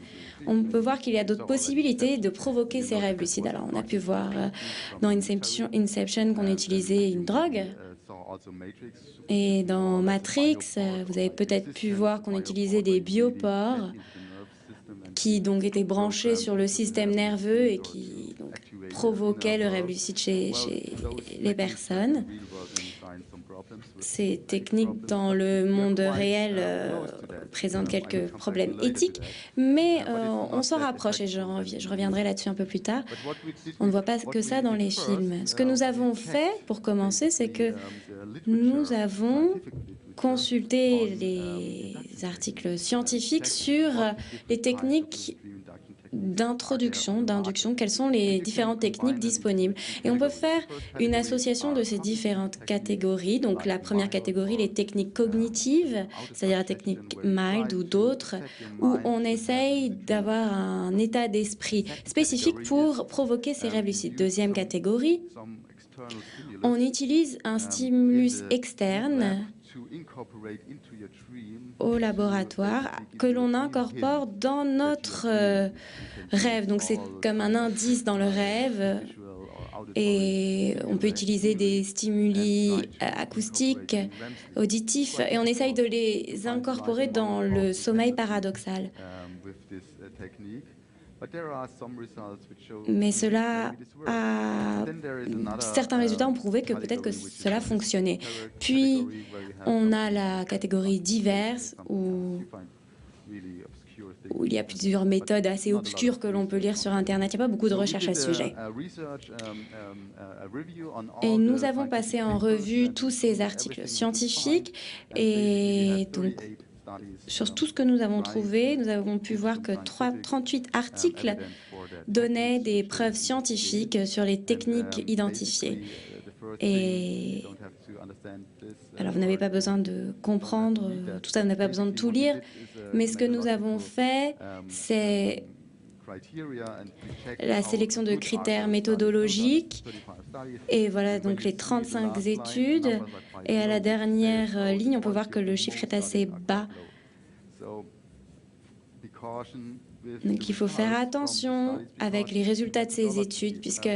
on peut voir qu'il y a d'autres possibilités de provoquer ces rêves lucides. Alors on a pu voir dans Inception qu'on utilisait une drogue. Et dans Matrix, vous avez peut-être pu voir qu'on utilisait des biopores qui donc étaient branchés sur le système nerveux et qui donc provoquaient le rêve lucide chez les personnes. Ces techniques dans le monde réel présentent quelques problèmes éthiques, mais on s'en rapproche et je reviendrai là-dessus un peu plus tard. On ne voit pas que ça dans les films. Ce que nous avons fait, pour commencer, c'est que nous avons consulté les articles scientifiques sur les techniques d'induction, quelles sont les différentes techniques disponibles. Et on peut faire une association de ces différentes catégories. Donc la première catégorie, les techniques cognitives, c'est-à-dire la technique MILD ou d'autres, où on essaye d'avoir un état d'esprit spécifique pour provoquer ces rêves lucides. Deuxième catégorie, on utilise un stimulus externe au laboratoire que l'on incorpore dans notre rêve. Donc c'est comme un indice dans le rêve et on peut utiliser des stimuli acoustiques, auditifs et on essaye de les incorporer dans le sommeil paradoxal. Mais certains résultats ont prouvé que peut-être que cela fonctionnait. Puis, on a la catégorie diverse où il y a plusieurs méthodes assez obscures que l'on peut lire sur Internet. Il n'y a pas beaucoup de recherches à ce sujet. Et nous avons passé en revue tous ces articles scientifiques et donc sur tout ce que nous avons trouvé, nous avons pu voir que 38 articles donnaient des preuves scientifiques sur les techniques identifiées. Et alors, vous n'avez pas besoin de comprendre tout ça, vous n'avez pas besoin de tout lire, mais ce que nous avons fait, c'est la sélection de critères méthodologiques. Et voilà donc les 35 études. Et à la dernière ligne, on peut voir que le chiffre est assez bas. Donc il faut faire attention avec les résultats de ces études, puisque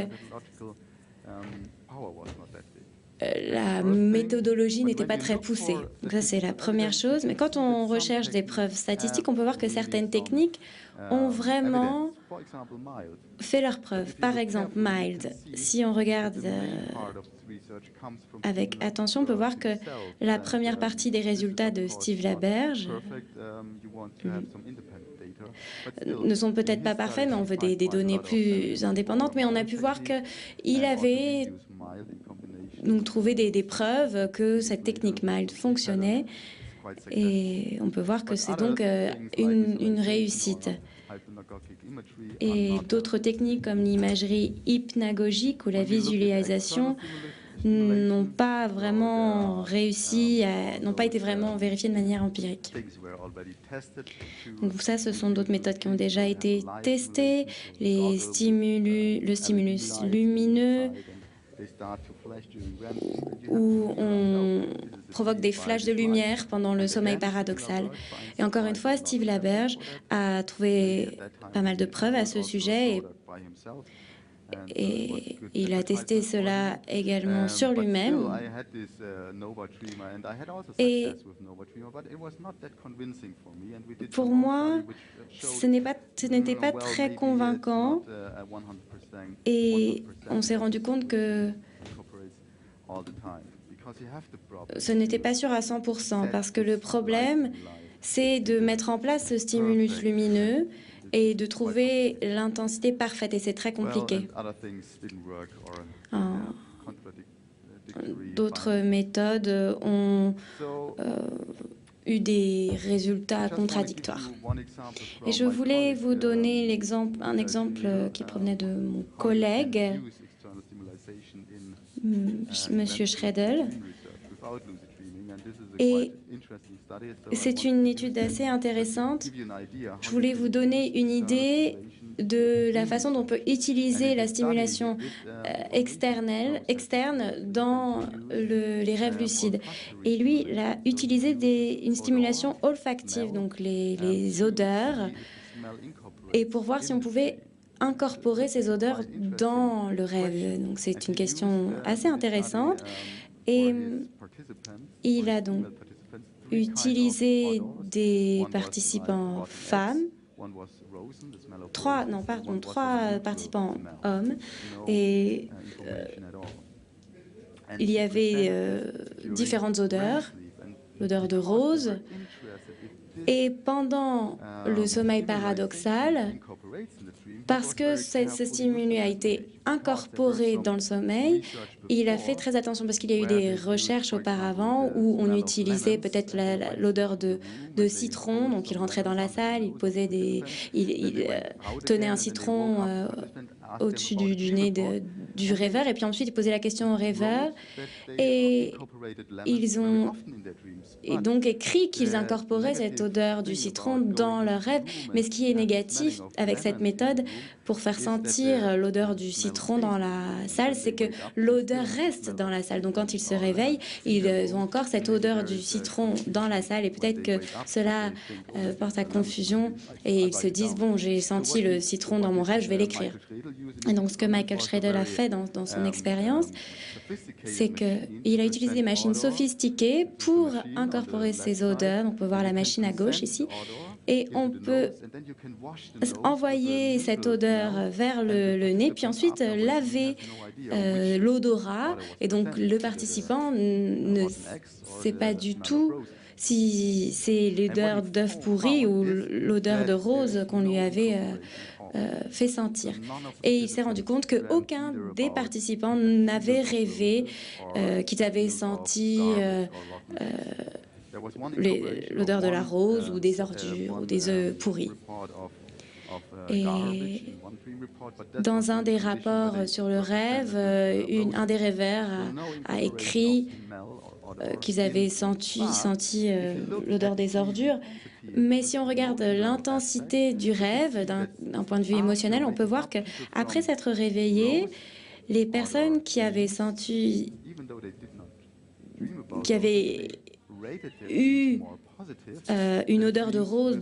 la méthodologie n'était pas très poussée. Donc ça, c'est la première chose. Mais quand on recherche des preuves statistiques, on peut voir que certaines techniques ont vraiment fait leurs preuves. Par exemple, MILD. Si on regarde avec attention, on peut voir que la première partie des résultats de Steve Laberge ne sont peut-être pas parfaits, mais on veut des données plus indépendantes. Mais on a pu voir qu'il avait donc trouvé des preuves que cette technique MILD fonctionnait. Et on peut voir que c'est donc une réussite. Et d'autres techniques comme l'imagerie hypnagogique ou la visualisation n'ont pas vraiment réussi, n'ont pas été vraiment vérifiées de manière empirique. Donc ça, ce sont d'autres méthodes qui ont déjà été testées, le stimulus lumineux, où on provoque des flashs de lumière pendant le sommeil paradoxal. Et encore une fois, Steve Laberge a trouvé pas mal de preuves à ce sujet et il a testé cela également sur lui-même. Et pour moi, ce n'était pas très convaincant et on s'est rendu compte que ce n'était pas sûr à 100% parce que le problème, c'est de mettre en place ce stimulus lumineux et de trouver l'intensité parfaite, et c'est très compliqué. D'autres méthodes ont eu des résultats contradictoires. Et je voulais vous donner un exemple qui provenait de mon collègue, Monsieur Schredel. Et c'est une étude assez intéressante. Je voulais vous donner une idée de la façon dont on peut utiliser la stimulation externe dans les rêves lucides. Et lui, il a utilisé une stimulation olfactive, donc les odeurs, et pour voir si on pouvait incorporer ces odeurs dans le rêve. Donc c'est une question assez intéressante. Et il a donc utilisé des participants femmes, trois participants hommes, et il y avait différentes odeurs, l'odeur de rose, et pendant le sommeil paradoxal, parce que ce stimulus a été incorporé dans le sommeil, il a fait très attention parce qu'il y a eu des recherches auparavant où on utilisait peut-être l'odeur de citron. Donc il rentrait dans la salle, il tenait un citron au-dessus du nez du rêveur, et puis ensuite il posait la question au rêveur, et ils ont donc écrit qu'ils incorporaient cette odeur du citron dans leur rêve. Mais ce qui est négatif avec cette méthode pour faire sentir l'odeur du citron dans la salle, c'est que l'odeur reste dans la salle. Donc quand ils se réveillent, ils ont encore cette odeur du citron dans la salle, et peut-être que cela porte à confusion et ils se disent « bon, j'ai senti le citron dans mon rêve, je vais l'écrire ». Et donc ce que Michael Schredel a fait dans son expérience, c'est qu'il a utilisé des machines sophistiquées pour incorporer ces odeurs. Donc on peut voir la machine à gauche ici, et on peut envoyer cette odeur vers le nez, puis ensuite laver l'odorat. Et donc le participant ne sait pas du tout si c'est l'odeur d'œuf pourri ou l'odeur de rose qu'on lui avait fait sentir. Et il s'est rendu compte qu'aucun des participants n'avait rêvé qu'ils avaient senti l'odeur de la rose ou des ordures ou des œufs pourris. Et dans un des rapports sur le rêve, un des rêveurs a écrit qu'ils avaient senti l'odeur des ordures. Mais si on regarde l'intensité du rêve d'un point de vue émotionnel, on peut voir qu'après s'être réveillé, les personnes qui avaient eu une odeur de rose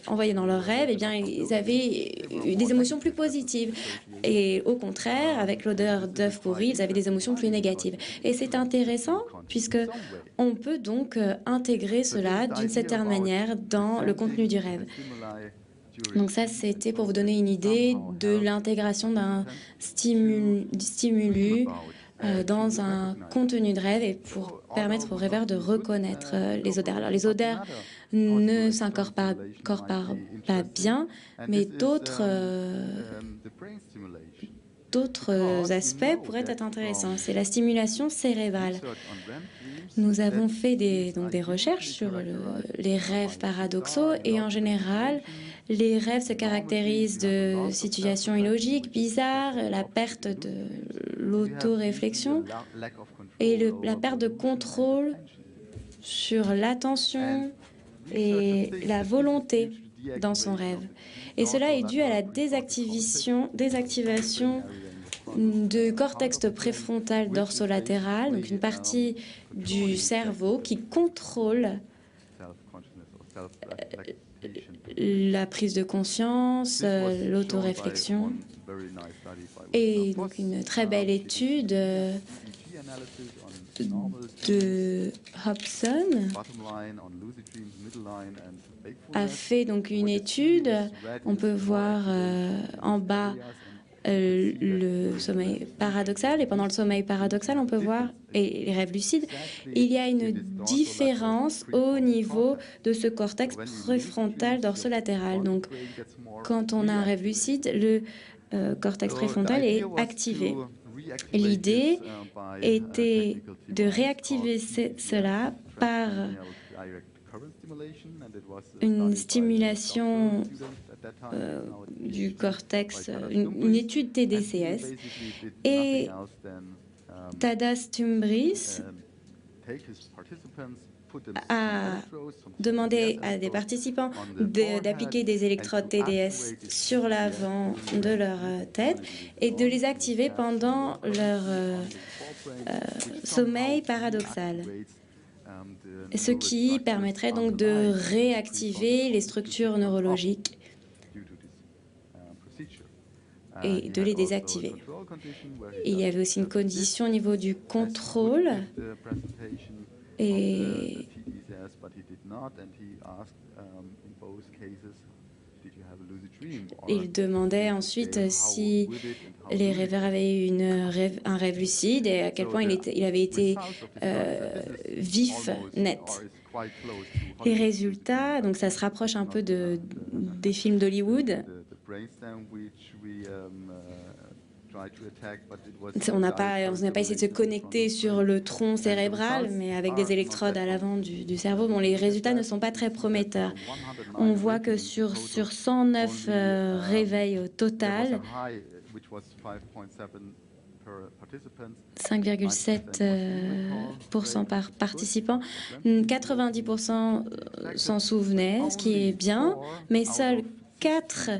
envoyée dans leur rêve, eh bien, ils avaient eu des émotions plus positives. Et au contraire, avec l'odeur d'œuf pourri, ils avaient des émotions plus négatives. Et c'est intéressant puisque on peut donc intégrer cela d'une certaine manière dans le contenu du rêve. Donc ça, c'était pour vous donner une idée de l'intégration d'un stimulus dans un contenu de rêve et pour permettre aux rêveurs de reconnaître les odeurs. Alors, les odeurs ne s'incorporent pas bien, mais d'autres aspects pourraient être intéressants. C'est la stimulation cérébrale. Nous avons fait des recherches sur les rêves paradoxaux et en général, Les rêves se caractérisent de situations illogiques, bizarres, la perte de l'autoréflexion et la perte de contrôle sur l'attention et la volonté dans son rêve. Et cela est dû à la désactivation du cortex préfrontal dorsolatéral, donc une partie du cerveau qui contrôle la prise de conscience, l'autoréflexion. Et donc une très belle étude de Hobson a fait donc une étude. On peut voir en bas le sommeil paradoxal, et pendant le sommeil paradoxal, on peut voir, et les rêves lucides, il y a une différence au niveau de ce cortex préfrontal dorsolatéral. Donc, quand on a un rêve lucide, le cortex préfrontal est activé. L'idée était de réactiver cela par une stimulation du cortex, une étude TDCS, et Tadas Tumbris a demandé à des participants d'appliquer des électrodes TDS sur l'avant de leur tête et de les activer pendant leur sommeil paradoxal, ce qui permettrait donc de réactiver les structures neurologiques et de les désactiver. Il y avait aussi une condition au niveau du contrôle, et il demandait ensuite si les rêveurs avaient eu un rêve lucide et à quel point il avait été vif, net. Les résultats, donc ça se rapproche un peu des films d'Hollywood. On n'a pas essayé de se connecter sur le tronc cérébral, mais avec des électrodes à l'avant du cerveau. Bon, les résultats ne sont pas très prometteurs. On voit que sur 109 réveils au total, 5,7% par participant, 90% s'en souvenaient, ce qui est bien, mais seuls 4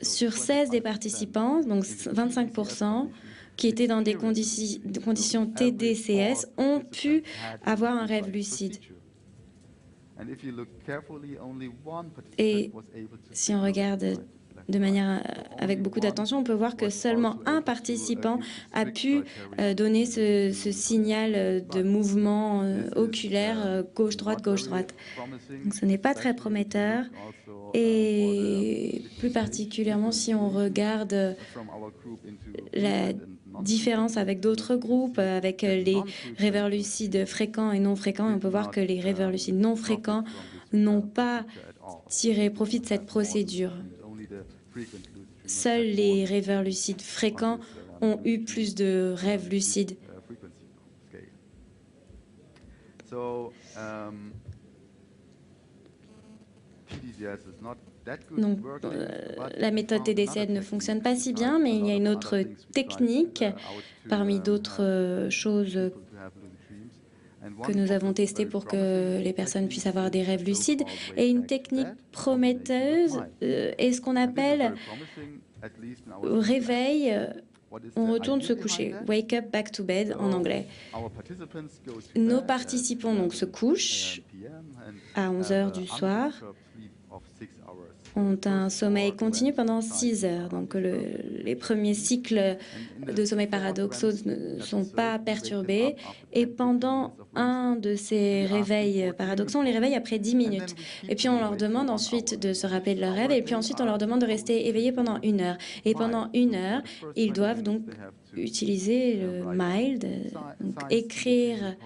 sur 16 des participants, donc 25%, qui étaient dans des conditions TDCS, ont pu avoir un rêve lucide. Et si on regarde de manière avec beaucoup d'attention, on peut voir que seulement un participant a pu donner ce signal de mouvement oculaire gauche-droite, gauche-droite. Donc ce n'est pas très prometteur. Et plus particulièrement si on regarde la différence avec d'autres groupes, avec les rêveurs lucides fréquents et non fréquents, on peut voir que les rêveurs lucides non fréquents n'ont pas tiré profit de cette procédure. Seuls les rêveurs lucides fréquents ont eu plus de rêves lucides. Donc, la méthode TDCS ne fonctionne pas si bien, mais il y a une autre technique parmi d'autres choses que nous avons testées pour que les personnes puissent avoir des rêves lucides. Et une technique prometteuse est ce qu'on appelle réveil, on retourne se coucher, wake up back to bed en anglais. Nos participants donc se couchent à 11 heures du soir, ont un sommeil continu pendant 6 heures. Donc les premiers cycles de sommeil paradoxaux ne sont pas perturbés. Et pendant un de ces réveils paradoxaux, on les réveille après 10 minutes. Et puis on leur demande ensuite de se rappeler de leur rêve. Et puis ensuite on leur demande de rester éveillés pendant 1 heure. Et pendant 1 heure, ils doivent donc utiliser le mild, donc écrire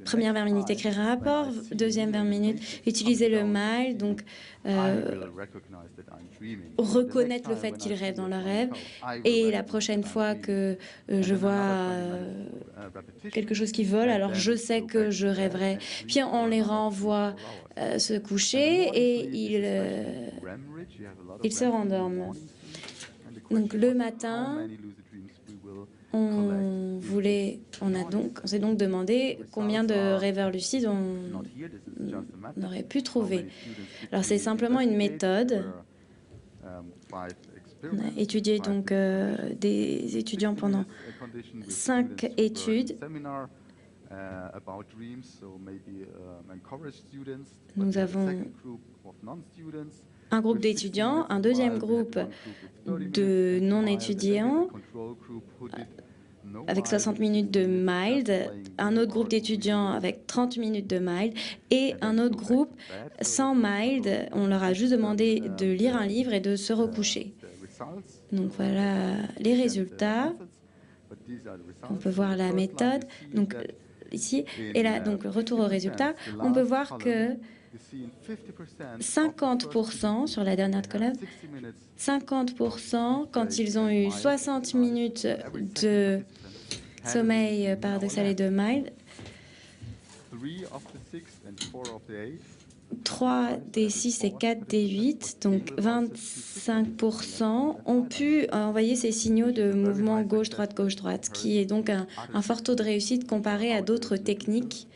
première 20 minutes, écrire un rapport. Deuxième 20 minutes, utiliser le MILD, donc reconnaître le fait qu'ils rêvent dans leur rêve. Et la prochaine fois que je vois quelque chose qui vole, alors je sais que je rêverai. Puis on les renvoie se coucher et ils se rendorment. Donc le matin, on s'est donc demandé combien de rêveurs lucides on aurait pu trouver. Alors c'est simplement une méthode. On a étudié donc des étudiants pendant 5 études. Nous avons un groupe d'étudiants, un deuxième groupe de non-étudiants avec 60 minutes de MILD, un autre groupe d'étudiants avec 30 minutes de MILD et un autre groupe sans MILD. On leur a juste demandé de lire un livre et de se recoucher. Donc voilà les résultats. On peut voir la méthode. Donc ici, et là, donc le retour aux résultats, on peut voir que 50% sur la dernière colonne, 50% quand ils ont eu 60 minutes de sommeil paradoxal et de MILD, 3 des 6 et 4 des 8, donc 25%, ont pu envoyer ces signaux de mouvement gauche-droite, qui est donc un fort taux de réussite comparé à d'autres techniques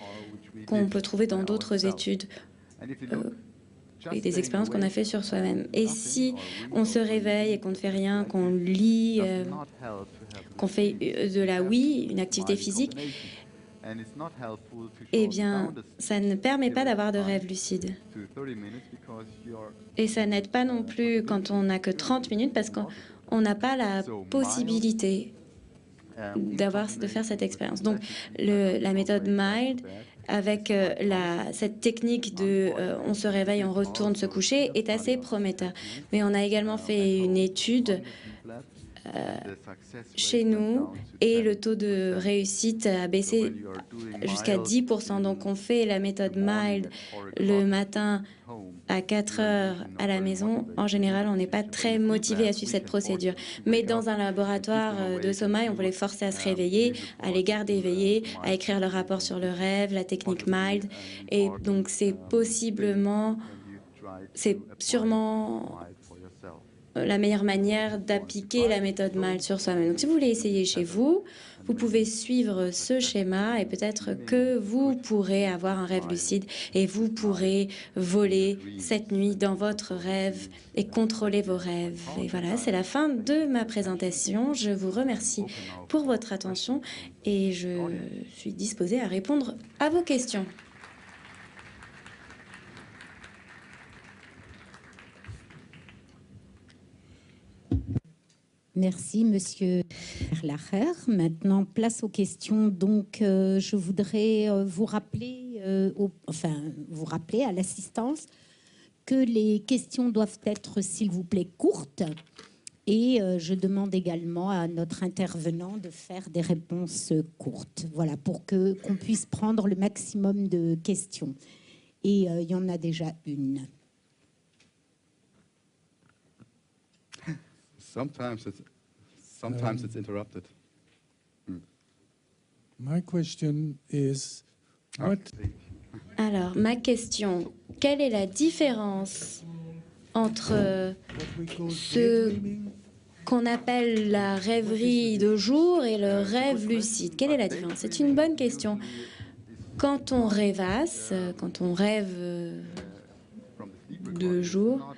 qu'on peut trouver dans d'autres études et des expériences qu'on a fait sur soi-même. Et si on se réveille et qu'on ne fait rien, qu'on lit, qu'on fait de la Wii, une activité physique, eh bien, ça ne permet pas d'avoir de rêve lucide. Et ça n'aide pas non plus quand on n'a que 30 minutes parce qu'on n'a pas la possibilité de faire cette expérience. Donc, la méthode MILD, avec cette technique de on se réveille, on retourne se coucher, est assez prometteur. Mais on a également fait une étude chez nous et le taux de réussite a baissé jusqu'à 10%. Donc on fait la méthode MILD le matin à 4 heures à la maison. En général, on n'est pas très motivé à suivre cette procédure. Mais dans un laboratoire de sommeil, on peut les forcer à se réveiller, à les garder éveillés, à écrire leur rapport sur le rêve, la technique MILD. Et donc c'est sûrement la meilleure manière d'appliquer la méthode MILD sur soi-même. Donc, si vous voulez essayer chez vous, vous pouvez suivre ce schéma et peut-être que vous pourrez avoir un rêve lucide et vous pourrez voler cette nuit dans votre rêve et contrôler vos rêves. Et voilà, c'est la fin de ma présentation. Je vous remercie pour votre attention et je suis disposée à répondre à vos questions. Merci, Monsieur Lacher. Maintenant, place aux questions. Donc, je voudrais vous rappeler à l'assistance que les questions doivent être, s'il vous plaît, courtes. Et je demande également à notre intervenant de faire des réponses courtes. Voilà, pour qu'on puisse prendre le maximum de questions. Et il y en a déjà une. Sometimes it's interrupted. My question is, Alors, ma question, quelle est la différence entre ce qu'on appelle la rêverie de jour et le rêve lucide? Quelle est la différence? C'est une bonne question. Quand on rêvasse, quand on rêve de jour,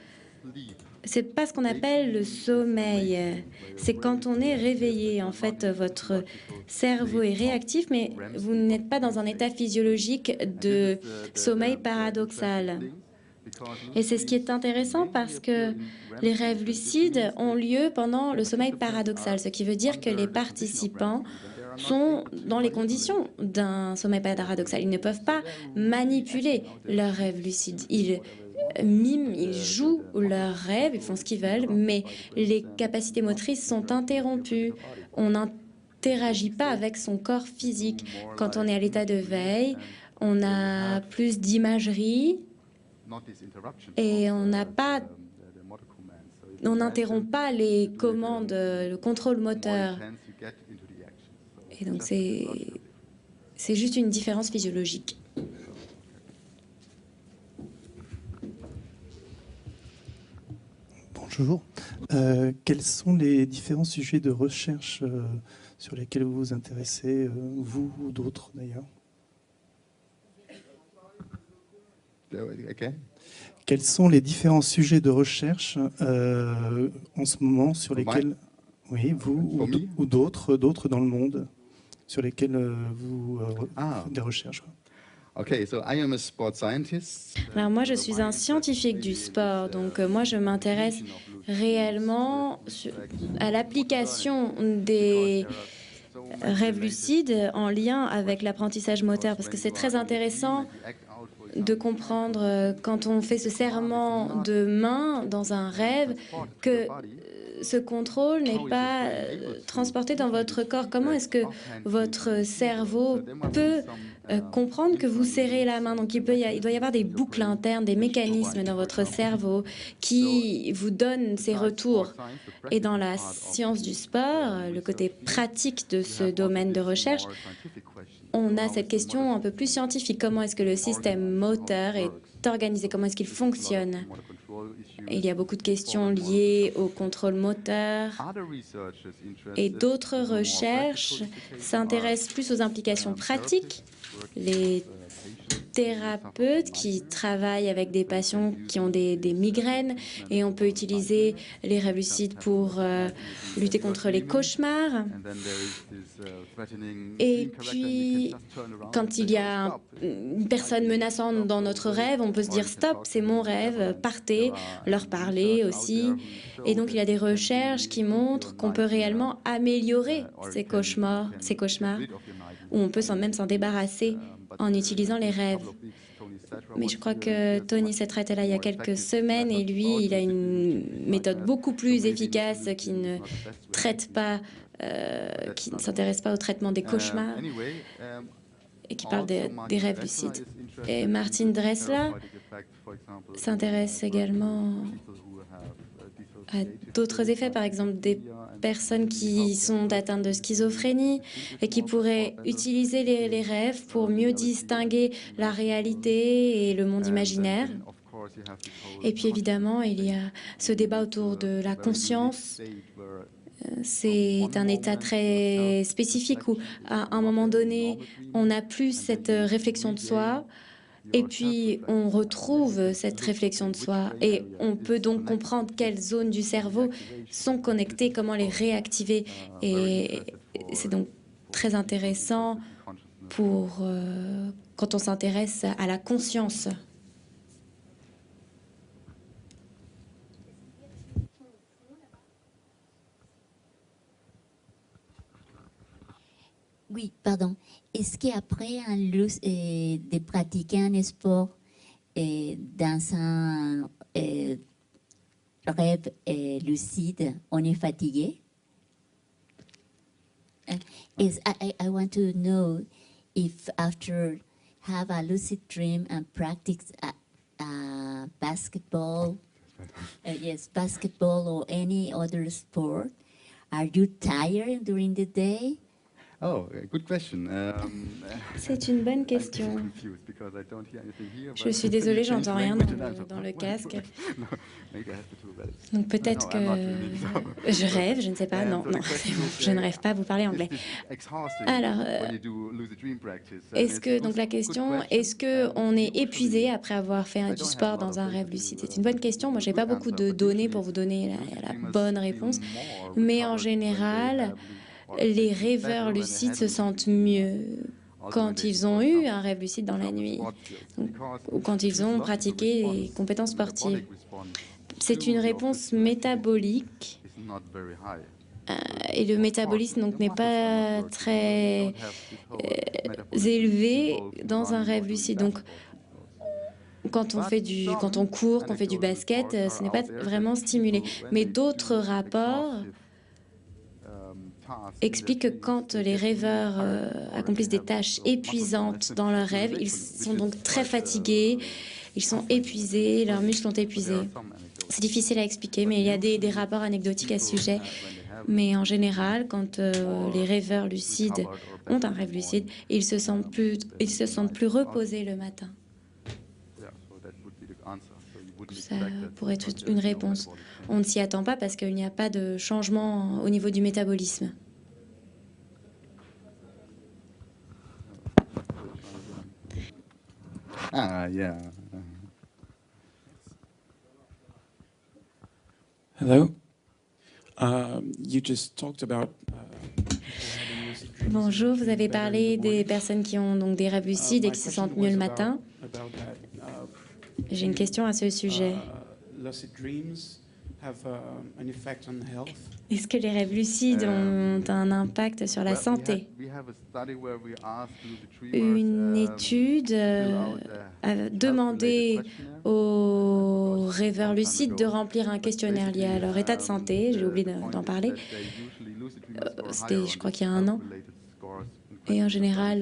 c'est pas ce qu'on appelle le sommeil. C'est quand on est réveillé. En fait, votre cerveau est réactif, mais vous n'êtes pas dans un état physiologique de sommeil paradoxal. Et c'est ce qui est intéressant parce que les rêves lucides ont lieu pendant le sommeil paradoxal, ce qui veut dire que les participants sont dans les conditions d'un sommeil paradoxal. Ils ne peuvent pas manipuler leurs rêves lucides. Ils miment, ils jouent leurs rêves, ils font ce qu'ils veulent, mais les capacités motrices sont interrompues. On n'interagit pas avec son corps physique. Quand on est à l'état de veille, on a plus d'imagerie et on n'interrompt pas les commandes, le contrôle moteur. Et donc c'est juste une différence physiologique. Bonjour. Quels sont les différents sujets de recherche sur lesquels vous vous intéressez, vous ou d'autres d'ailleurs? Quels sont les différents sujets de recherche en ce moment sur lesquels, oui, vous ou d'autres dans le monde, sur lesquels vous faites des recherches? Alors moi, je suis un scientifique du sport, donc moi, je m'intéresse réellement à l'application des rêves lucides en lien avec l'apprentissage moteur, parce que c'est très intéressant de comprendre quand on fait ce serrement de main dans un rêve que ce contrôle n'est pas transporté dans votre corps. Comment est-ce que votre cerveau peut comprendre que vous serrez la main? Donc il doit y avoir des boucles internes, des mécanismes dans votre cerveau qui vous donnent ces retours. Et dans la science du sport, le côté pratique de ce domaine de recherche, on a cette question un peu plus scientifique. Comment est-ce que le système moteur est organisé? Comment est-ce qu'il fonctionne? Il y a beaucoup de questions liées au contrôle moteur. Et d'autres recherches s'intéressent plus aux implications pratiques. Les thérapeutes qui travaillent avec des patients qui ont des migraines, et on peut utiliser les rêves lucides pour lutter contre les cauchemars. Et puis, quand il y a une personne menaçante dans notre rêve, on peut se dire « Stop, c'est mon rêve, partez », leur parler aussi. Et donc, il y a des recherches qui montrent qu'on peut réellement améliorer ces cauchemars, ou on peut même s'en débarrasser en utilisant les rêves. Mais je crois que Tony Settrat était là il y a quelques semaines et lui, il a une méthode beaucoup plus efficace qui ne traite pas, qui ne s'intéresse pas au traitement des cauchemars et qui parle des rêves lucides. Et Martin Dressler s'intéresse également à d'autres effets, par exemple des personnes qui sont atteintes de schizophrénie et qui pourraient utiliser les rêves pour mieux distinguer la réalité et le monde imaginaire. Et puis évidemment, il y a ce débat autour de la conscience. C'est un état très spécifique où, à un moment donné, on n'a plus cette réflexion de soi. Et puis, on retrouve cette réflexion de soi et on peut donc comprendre quelles zones du cerveau sont connectées, comment les réactiver. Et c'est donc très intéressant pour quand on s'intéresse à la conscience. Oui, pardon. Est-ce qu'après de pratiquer un sport dans un rêve lucide, on est fatigué? I want to know if after have a lucid dream and practice basketball, basketball or any other sport, are you tired during the day? Oh, good question. C'est une bonne question. Je suis désolée, j'entends rien dans le casque. Donc peut-être que je rêve, je ne sais pas. Non, c'est bon, je ne rêve pas, vous parlez anglais. Alors, donc la question, est-ce qu'on est épuisé après avoir fait du sport dans un rêve lucide? C'est une bonne question. Moi, je n'ai pas beaucoup de données pour vous donner la bonne réponse. Mais en général, les rêveurs lucides se sentent mieux quand ils ont eu un rêve lucide dans la nuit ou quand ils ont pratiqué des compétences sportives. C'est une réponse métabolique et le métabolisme donc n'est pas très élevé dans un rêve lucide. Donc, quand on court, qu'on fait du basket, ce n'est pas vraiment stimulé. Mais d'autres rapports explique que quand les rêveurs accomplissent des tâches épuisantes dans leurs rêves, ils sont donc très fatigués, ils sont épuisés, leurs muscles sont épuisés. C'est difficile à expliquer, mais il y a des rapports anecdotiques à ce sujet. Mais en général, quand les rêveurs lucides ont un rêve lucide, ils se sentent plus reposés le matin. Ça pourrait être une réponse. On ne s'y attend pas parce qu'il n'y a pas de changement au niveau du métabolisme. Yeah. Hello. You just talked about. Bonjour, vous avez parlé des personnes qui ont donc des rêves lucides et qui se sentent mieux le matin. J'ai une question à ce sujet. Est-ce que les rêves lucides ont un impact sur la santé? Une étude a demandé aux rêveurs lucides de remplir un questionnaire lié à leur état de santé. J'ai oublié d'en parler. C'était, je crois qu'il y a un an. Et en général,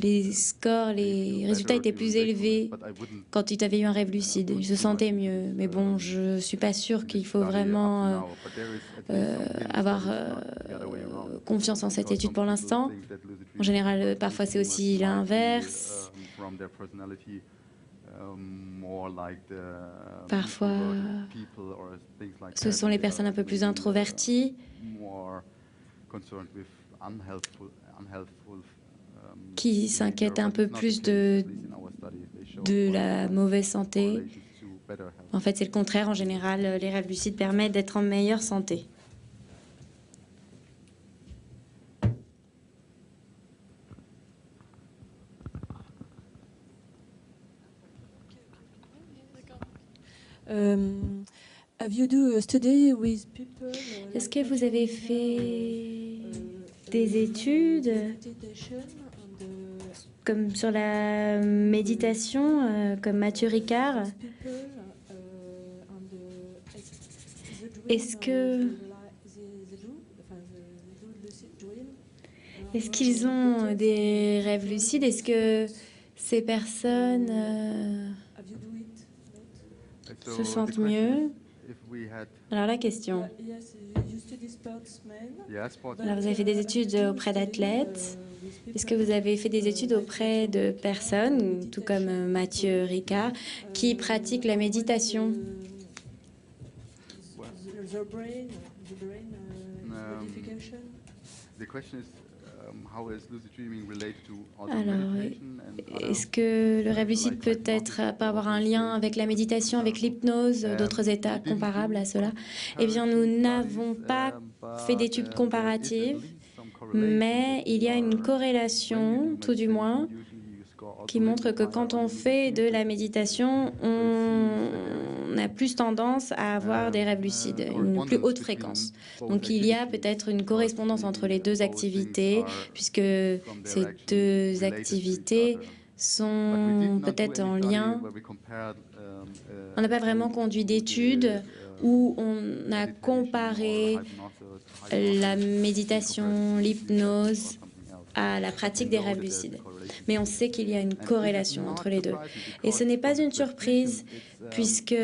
les scores, les résultats étaient plus élevés quand ils avaient eu un rêve lucide. Ils se sentaient mieux. Mais bon, je ne suis pas sûre qu'il faut vraiment avoir confiance en cette étude pour l'instant. En général, parfois, c'est aussi l'inverse. Parfois, ce sont les personnes un peu plus introverties qui s'inquiètent un peu plus de la mauvaise santé. En fait, c'est le contraire. En général, les rêves lucides permettent d'être en meilleure santé. Est-ce que vous avez fait des études comme sur la méditation, comme Mathieu Ricard? Est-ce qu'ils ont des rêves lucides? Est-ce que ces personnes se sentent mieux? Alors la question. Alors vous avez fait des études auprès d'athlètes. Est-ce que vous avez fait des études auprès de personnes, tout comme Mathieu Ricard, qui pratiquent la méditation? Alors, est-ce que le rêve lucide peut avoir un lien avec la méditation, avec l'hypnose, d'autres états comparables à cela? Eh bien, nous n'avons pas fait d'études comparatives, mais il y a une corrélation, tout du moins, qui montre que quand on fait de la méditation, on a plus tendance à avoir des rêves lucides, une plus haute fréquence. Donc il y a peut-être une correspondance entre les deux activités, puisque ces deux activités sont peut-être en lien. On n'a pas vraiment conduit d'études où on a comparé la méditation, l'hypnose à la pratique des rêves lucides. Mais on sait qu'il y a une corrélation entre les deux. Et ce n'est pas une surprise, puisque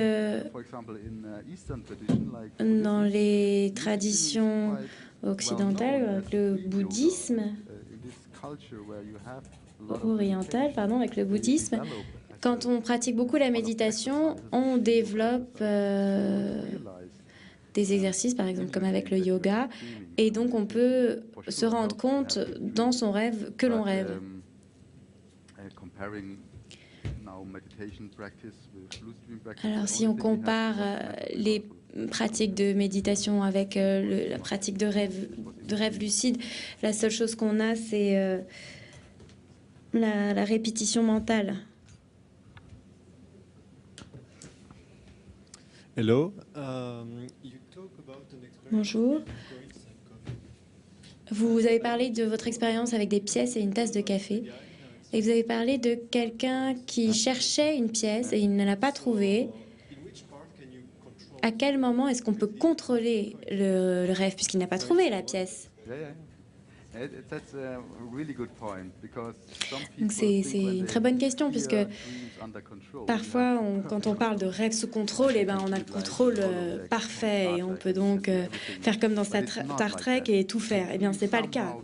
dans les traditions occidentales, avec le bouddhisme, oriental, pardon, avec le bouddhisme, quand on pratique beaucoup la méditation, on développe des exercices, par exemple, comme avec le yoga, et donc on peut se rendre compte dans son rêve que l'on rêve. Alors, si on compare les pratiques de méditation avec la pratique de rêve lucide, la seule chose qu'on a, c'est la répétition mentale. Hello. Bonjour. Vous avez parlé de votre expérience avec des pièces et une tasse de café. Et vous avez parlé de quelqu'un qui cherchait une pièce et il ne l'a pas trouvée. À quel moment est-ce qu'on peut contrôler le rêve puisqu'il n'a pas trouvé la pièce? Donc c'est une très bonne question, puisque parfois, quand on parle de rêve sous contrôle, eh ben, on a le contrôle parfait et on peut donc faire comme dans Star Trek et tout faire. Eh bien, ce n'est pas le cas.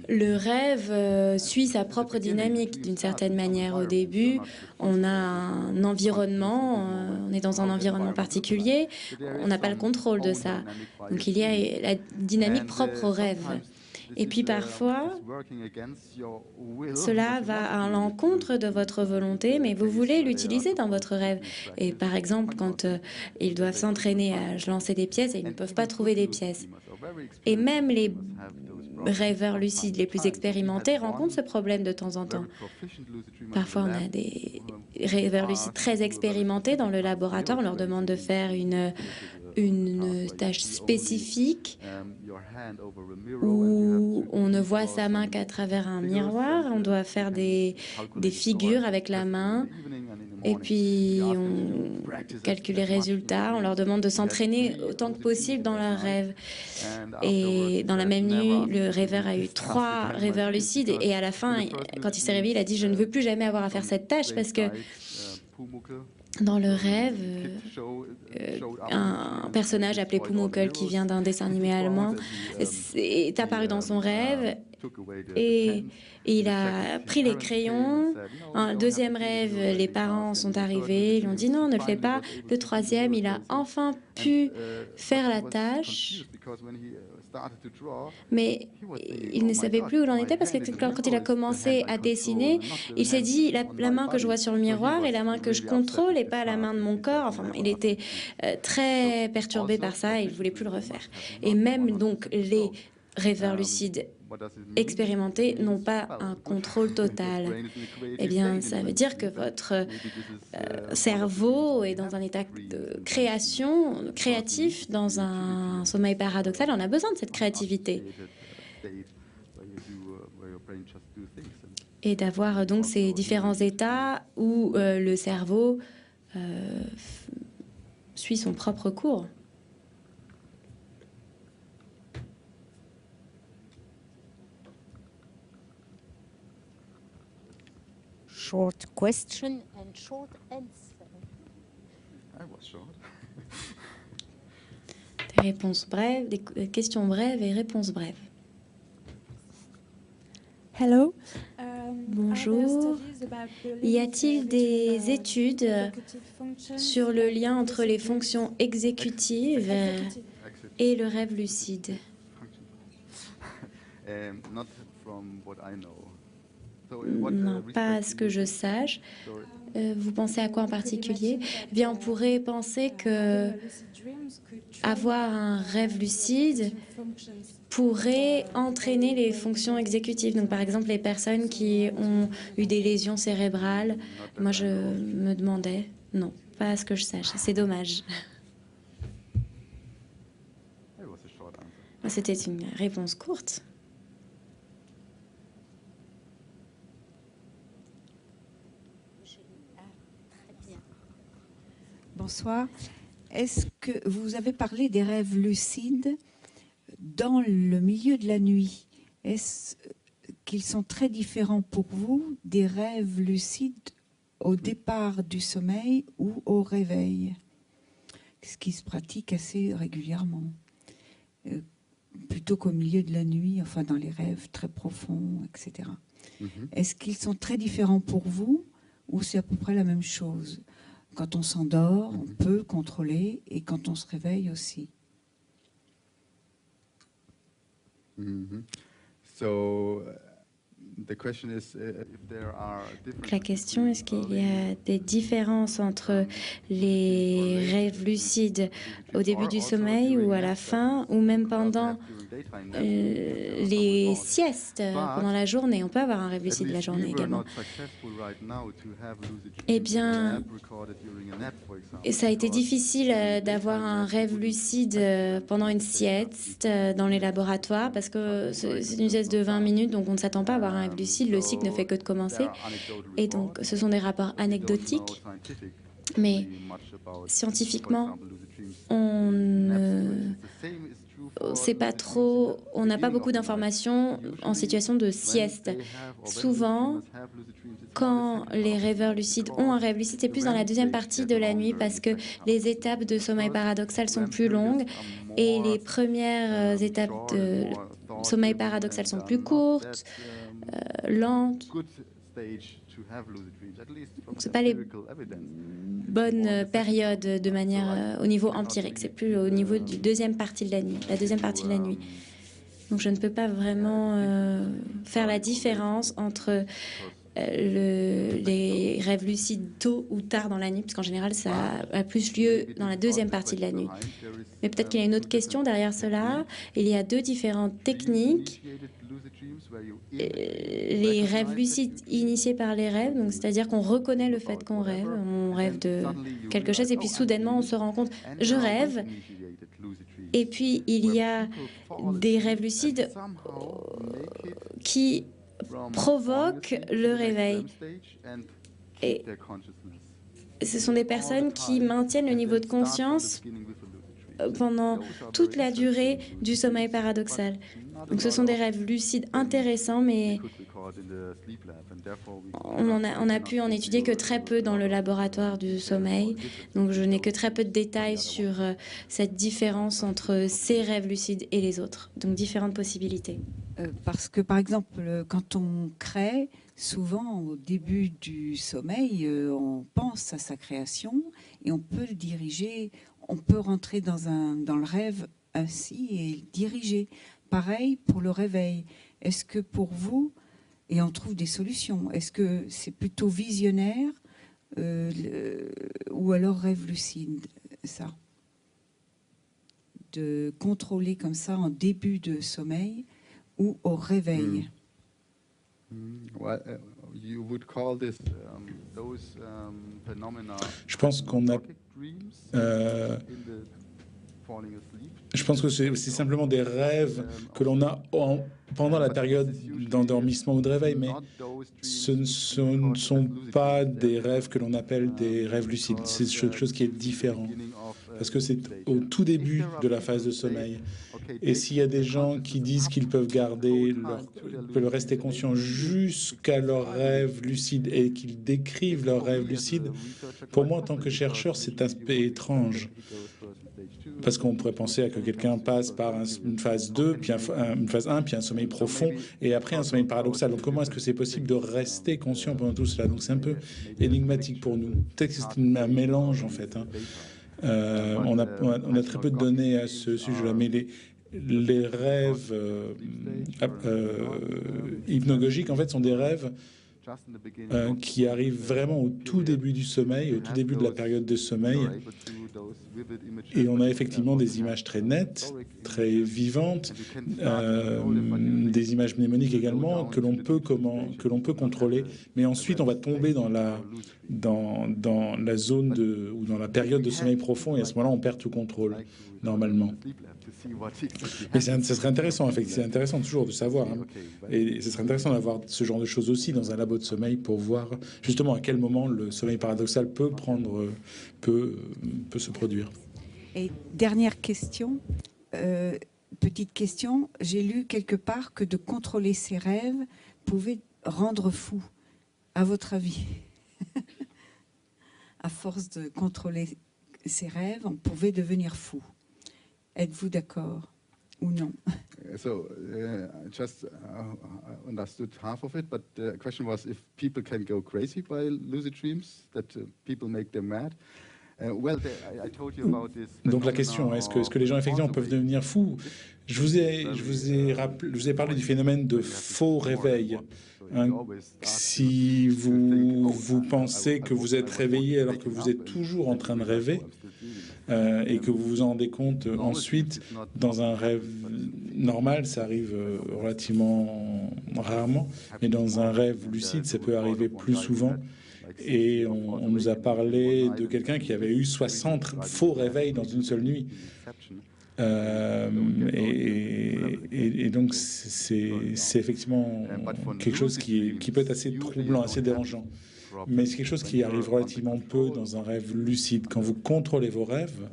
Le rêve suit sa propre dynamique d'une certaine manière. Au début, on a un environnement, on est dans un environnement particulier, on n'a pas le contrôle de ça. Donc il y a la dynamique propre au rêve. Et puis parfois, cela va à l'encontre de votre volonté, mais vous voulez l'utiliser dans votre rêve. Et par exemple, quand ils doivent s'entraîner à lancer des pièces et ils ne peuvent pas trouver des pièces. Et même les rêveurs lucides les plus expérimentés rencontrent ce problème de temps en temps. Parfois, on a des rêveurs lucides très expérimentés dans le laboratoire. On leur demande de faire une tâche spécifique où on ne voit sa main qu'à travers un miroir. On doit faire des figures avec la main. Et puis, on calcule les résultats. On leur demande de s'entraîner autant que possible dans leur rêve. Et dans la même nuit, le rêveur a eu 3 rêveurs lucides. Et à la fin, quand il s'est réveillé, il a dit « Je ne veux plus jamais avoir à faire cette tâche parce que dans le rêve, un personnage appelé Pumuckl, qui vient d'un dessin animé allemand, est apparu dans son rêve et il a pris les crayons. Un deuxième rêve, les parents sont arrivés, ils lui ont dit non, ne le fais pas. Le troisième, il a enfin pu faire la tâche, mais il ne savait plus où il en était parce que quand il a commencé à dessiner, il s'est dit la main que je vois sur le miroir est la main que je contrôle et pas la main de mon corps. Enfin, il était très perturbé par ça et il ne voulait plus le refaire. Et même donc les rêveurs lucides expérimentés n'ont pas un contrôle total. Eh bien, ça veut dire que votre cerveau est dans un état de créatif, dans un sommeil paradoxal. On a besoin de cette créativité. Et d'avoir donc ces différents états où le cerveau suit son propre cours. Short question and short answer. Des réponses brèves, des questions brèves et réponses brèves. Hello. Bonjour. Y a-t-il des études sur le lien entre les fonctions exécutives et le rêve lucide? Non, pas à ce que je sache. Vous pensez à quoi en particulier? Eh bien, on pourrait penser que avoir un rêve lucide pourrait entraîner les fonctions exécutives. Donc, par exemple, les personnes qui ont eu des lésions cérébrales. Moi, je me demandais. Non, pas à ce que je sache. C'est dommage. C'était une réponse courte. Bonsoir. Est-ce que vous avez parlé des rêves lucides dans le milieu de la nuit? Est-ce qu'ils sont très différents pour vous des rêves lucides au départ du sommeil ou au réveil? Ce qui se pratique assez régulièrement, plutôt qu'au milieu de la nuit, enfin dans les rêves très profonds, etc. Est-ce qu'ils sont très différents pour vous ou c'est à peu près la même chose? Quand on s'endort, on peut contrôler, et quand on se réveille aussi. La question, est-ce qu'il y a des différences entre les rêves lucides au début du sommeil ou à la fin, ou même pendant les siestes pendant la journée? On peut avoir un rêve lucide la journée également. Eh bien, ça a été difficile d'avoir un rêve lucide pendant une sieste dans les laboratoires parce que c'est une sieste de 20 minutes, donc on ne s'attend pas à avoir un rêve lucide. Le cycle ne fait que de commencer. Et donc, ce sont des rapports anecdotiques. Mais scientifiquement, on ne c'est pas trop, on n'a pas beaucoup d'informations en situation de sieste. Souvent, quand les rêveurs lucides ont un rêve lucide, c'est plus dans la deuxième partie de la nuit parce que les étapes de sommeil paradoxal sont plus longues et les premières étapes de sommeil paradoxal sont plus courtes, lentes. C'est pas les bonnes périodes de manière au niveau empirique. C'est plus au niveau du deuxième partie de la nuit, la deuxième partie de la nuit. Donc je ne peux pas vraiment faire la différence entre les rêves lucides tôt ou tard dans la nuit, parce qu'en général, ça a plus lieu dans la deuxième partie de la nuit. Mais peut-être qu'il y a une autre question derrière cela. Il y a deux différentes techniques. Les rêves lucides initiés par les rêves, donc c'est-à-dire qu'on reconnaît le fait qu'on rêve, on rêve de quelque chose, et puis soudainement, on se rend compte, je rêve. Et puis, il y a des rêves lucides qui provoquent le réveil. Et ce sont des personnes qui maintiennent le niveau de conscience pendant toute la durée du sommeil paradoxal. Donc ce sont des rêves lucides intéressants, mais on a pu en étudier que très peu dans le laboratoire du sommeil. Donc je n'ai que très peu de détails sur cette différence entre ces rêves lucides et les autres. Donc différentes possibilités. Parce que par exemple, quand on crée, souvent au début du sommeil, on pense à sa création et on peut le diriger, on peut rentrer dans le rêve ainsi et le diriger. Pareil pour le réveil. Est-ce que pour vous, et on trouve des solutions, est-ce que c'est plutôt visionnaire ou alors rêve lucide, ça? De contrôler comme ça en début de sommeil ou au réveil? Je pense qu'on a... je pense que c'est simplement des rêves que l'on a pendant la période d'endormissement ou de réveil, mais ce ne sont pas des rêves que l'on appelle des rêves lucides. C'est quelque chose qui est différent, parce que c'est au tout début de la phase de sommeil. Et s'il y a des gens qui disent qu'ils peuvent peuvent rester conscients jusqu'à leur rêve lucide et qu'ils décrivent leur rêve lucide, pour moi, en tant que chercheur, c'est un peu étrange. Parce qu'on pourrait penser que quelqu'un passe par une phase 2, puis une phase 1, puis un sommeil profond, et après un sommeil paradoxal. Donc comment est-ce que c'est possible de rester conscient pendant tout cela? Donc c'est un peu énigmatique pour nous. Peut-être que c'est un mélange, en fait. On a très peu de données à ce sujet-là, mais les rêves hypnagogiques, en fait, sont des rêves qui arrivent vraiment au tout début du sommeil, au tout début de la période de sommeil. Et on a effectivement des images très nettes, très vivantes, des images mnémoniques également que l'on peut contrôler. Mais ensuite, on va tomber dans la zone ou dans la période de sommeil profond, et à ce moment-là, on perd tout contrôle, normalement. Mais ce serait intéressant, en fait. C'est intéressant toujours de savoir. Et ce serait intéressant d'avoir ce genre de choses aussi dans un labo de sommeil pour voir justement à quel moment le sommeil paradoxal peut se produire. Et dernière question, petite question. J'ai lu quelque part que de contrôler ses rêves pouvait rendre fou. À votre avis? À force de contrôler ses rêves, on pouvait devenir fou. Êtes-vous d'accord ou non? So, just understood half of it, but the question was if people can go crazy by lucid dreams, that people make them mad. Donc la question, est-ce que les gens effectivement peuvent devenir fous? Je vous ai parlé du phénomène de faux réveil. Si vous pensez que vous êtes réveillé alors que vous êtes toujours en train de rêver, et que vous vous en rendez compte ensuite dans un rêve normal, ça arrive relativement rarement, mais dans un rêve lucide, ça peut arriver plus souvent. Et on nous a parlé de quelqu'un qui avait eu 60 faux réveils dans une seule nuit. Et donc, c'est effectivement quelque chose qui peut être assez troublant, assez dérangeant. mais c'est quelque chose qui arrive relativement peu dans un rêve lucide. Quand vous contrôlez vos rêves,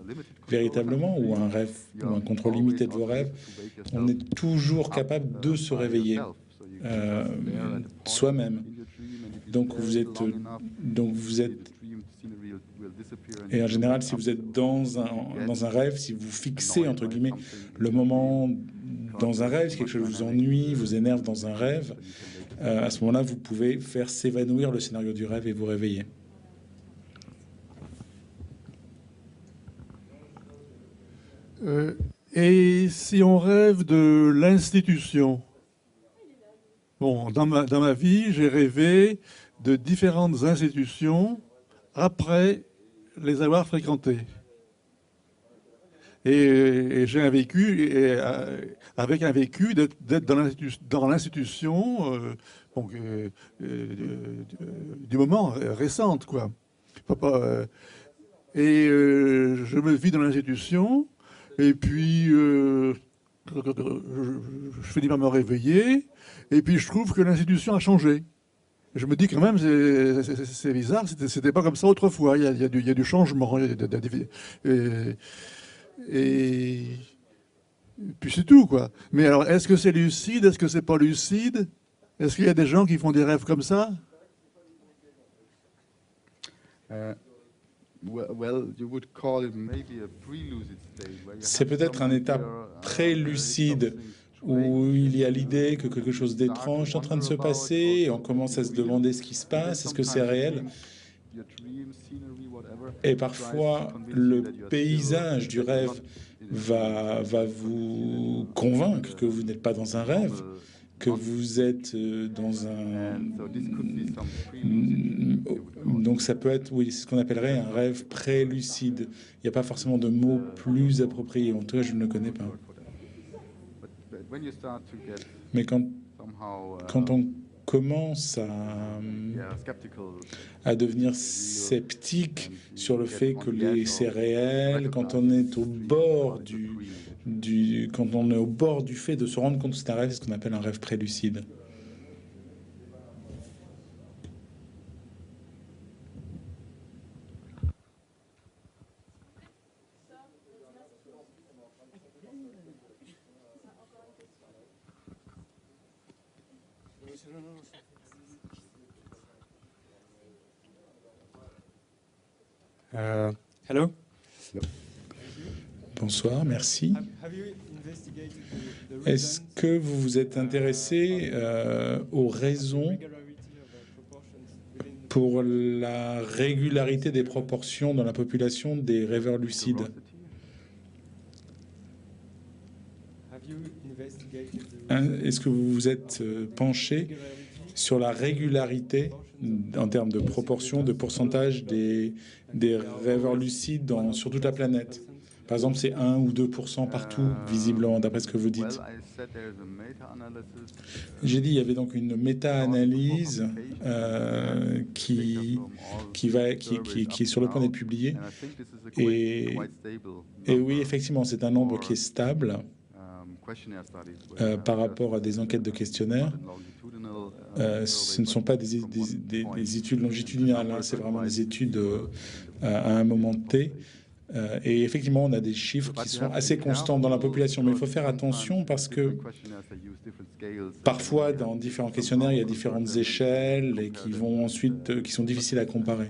véritablement, ou un rêve, ou un contrôle limité de vos rêves, on est toujours capable de se réveiller soi-même. Donc vous êtes, et en général, si vous êtes dans un rêve, si vous fixez, entre guillemets, le moment dans un rêve, si quelque chose vous ennuie, vous énerve dans un rêve, à ce moment-là, vous pouvez faire s'évanouir le scénario du rêve et vous réveiller. Et si on rêve de l'institution? Bon, dans ma vie, j'ai rêvé de différentes institutions après les avoir fréquentées. Et j'ai un vécu, avec un vécu d'être dans l'institution du moment récente, quoi. Je me vis dans l'institution, et puis je finis par me réveiller, et puis je trouve que l'institution a changé. Je me dis quand même, c'est bizarre, c'était pas comme ça autrefois, il y a du changement. Et puis c'est tout, quoi. Mais alors, est-ce que c'est lucide? Est-ce que c'est pas lucide? Est-ce qu'il y a des gens qui font des rêves comme ça? C'est peut-être un état pré-lucide où il y a l'idée que quelque chose d'étrange est en train de se passer et on commence à se demander ce qui se passe, est-ce que c'est réel? Et parfois, le paysage du rêve va vous convaincre que vous n'êtes pas dans un rêve, que vous êtes dans un... Donc ça peut être, oui, c'est ce qu'on appellerait un rêve pré-lucide. Il n'y a pas forcément de mots plus appropriés. En tout cas, je ne le connais pas. Mais quand on commence à devenir sceptique sur le fait que c'est réel, quand on est au bord quand on est au bord du fait de se rendre compte que c'est un rêve, c'est ce qu'on appelle un rêve prélucide. Hello. Bonsoir, merci. Est-ce que vous vous êtes intéressé aux raisons pour la régularité des proportions dans la population des rêveurs lucides? Est-ce que vous vous êtes penché sur la régularité en termes de proportion, de pourcentage des rêveurs lucides sur toute la planète? Par exemple, c'est 1 ou 2% partout, visiblement, d'après ce que vous dites. J'ai dit il y avait donc une méta-analyse qui est sur le point d'être publiée. Et oui, effectivement, c'est un nombre qui est stable par rapport à des enquêtes de questionnaires. Ce ne sont pas des études longitudinales, hein, c'est vraiment des études à un moment T. Et effectivement, on a des chiffres qui sont assez constants dans la population, mais il faut faire attention parce que parfois, dans différents questionnaires, il y a différentes échelles et qui sont difficiles à comparer.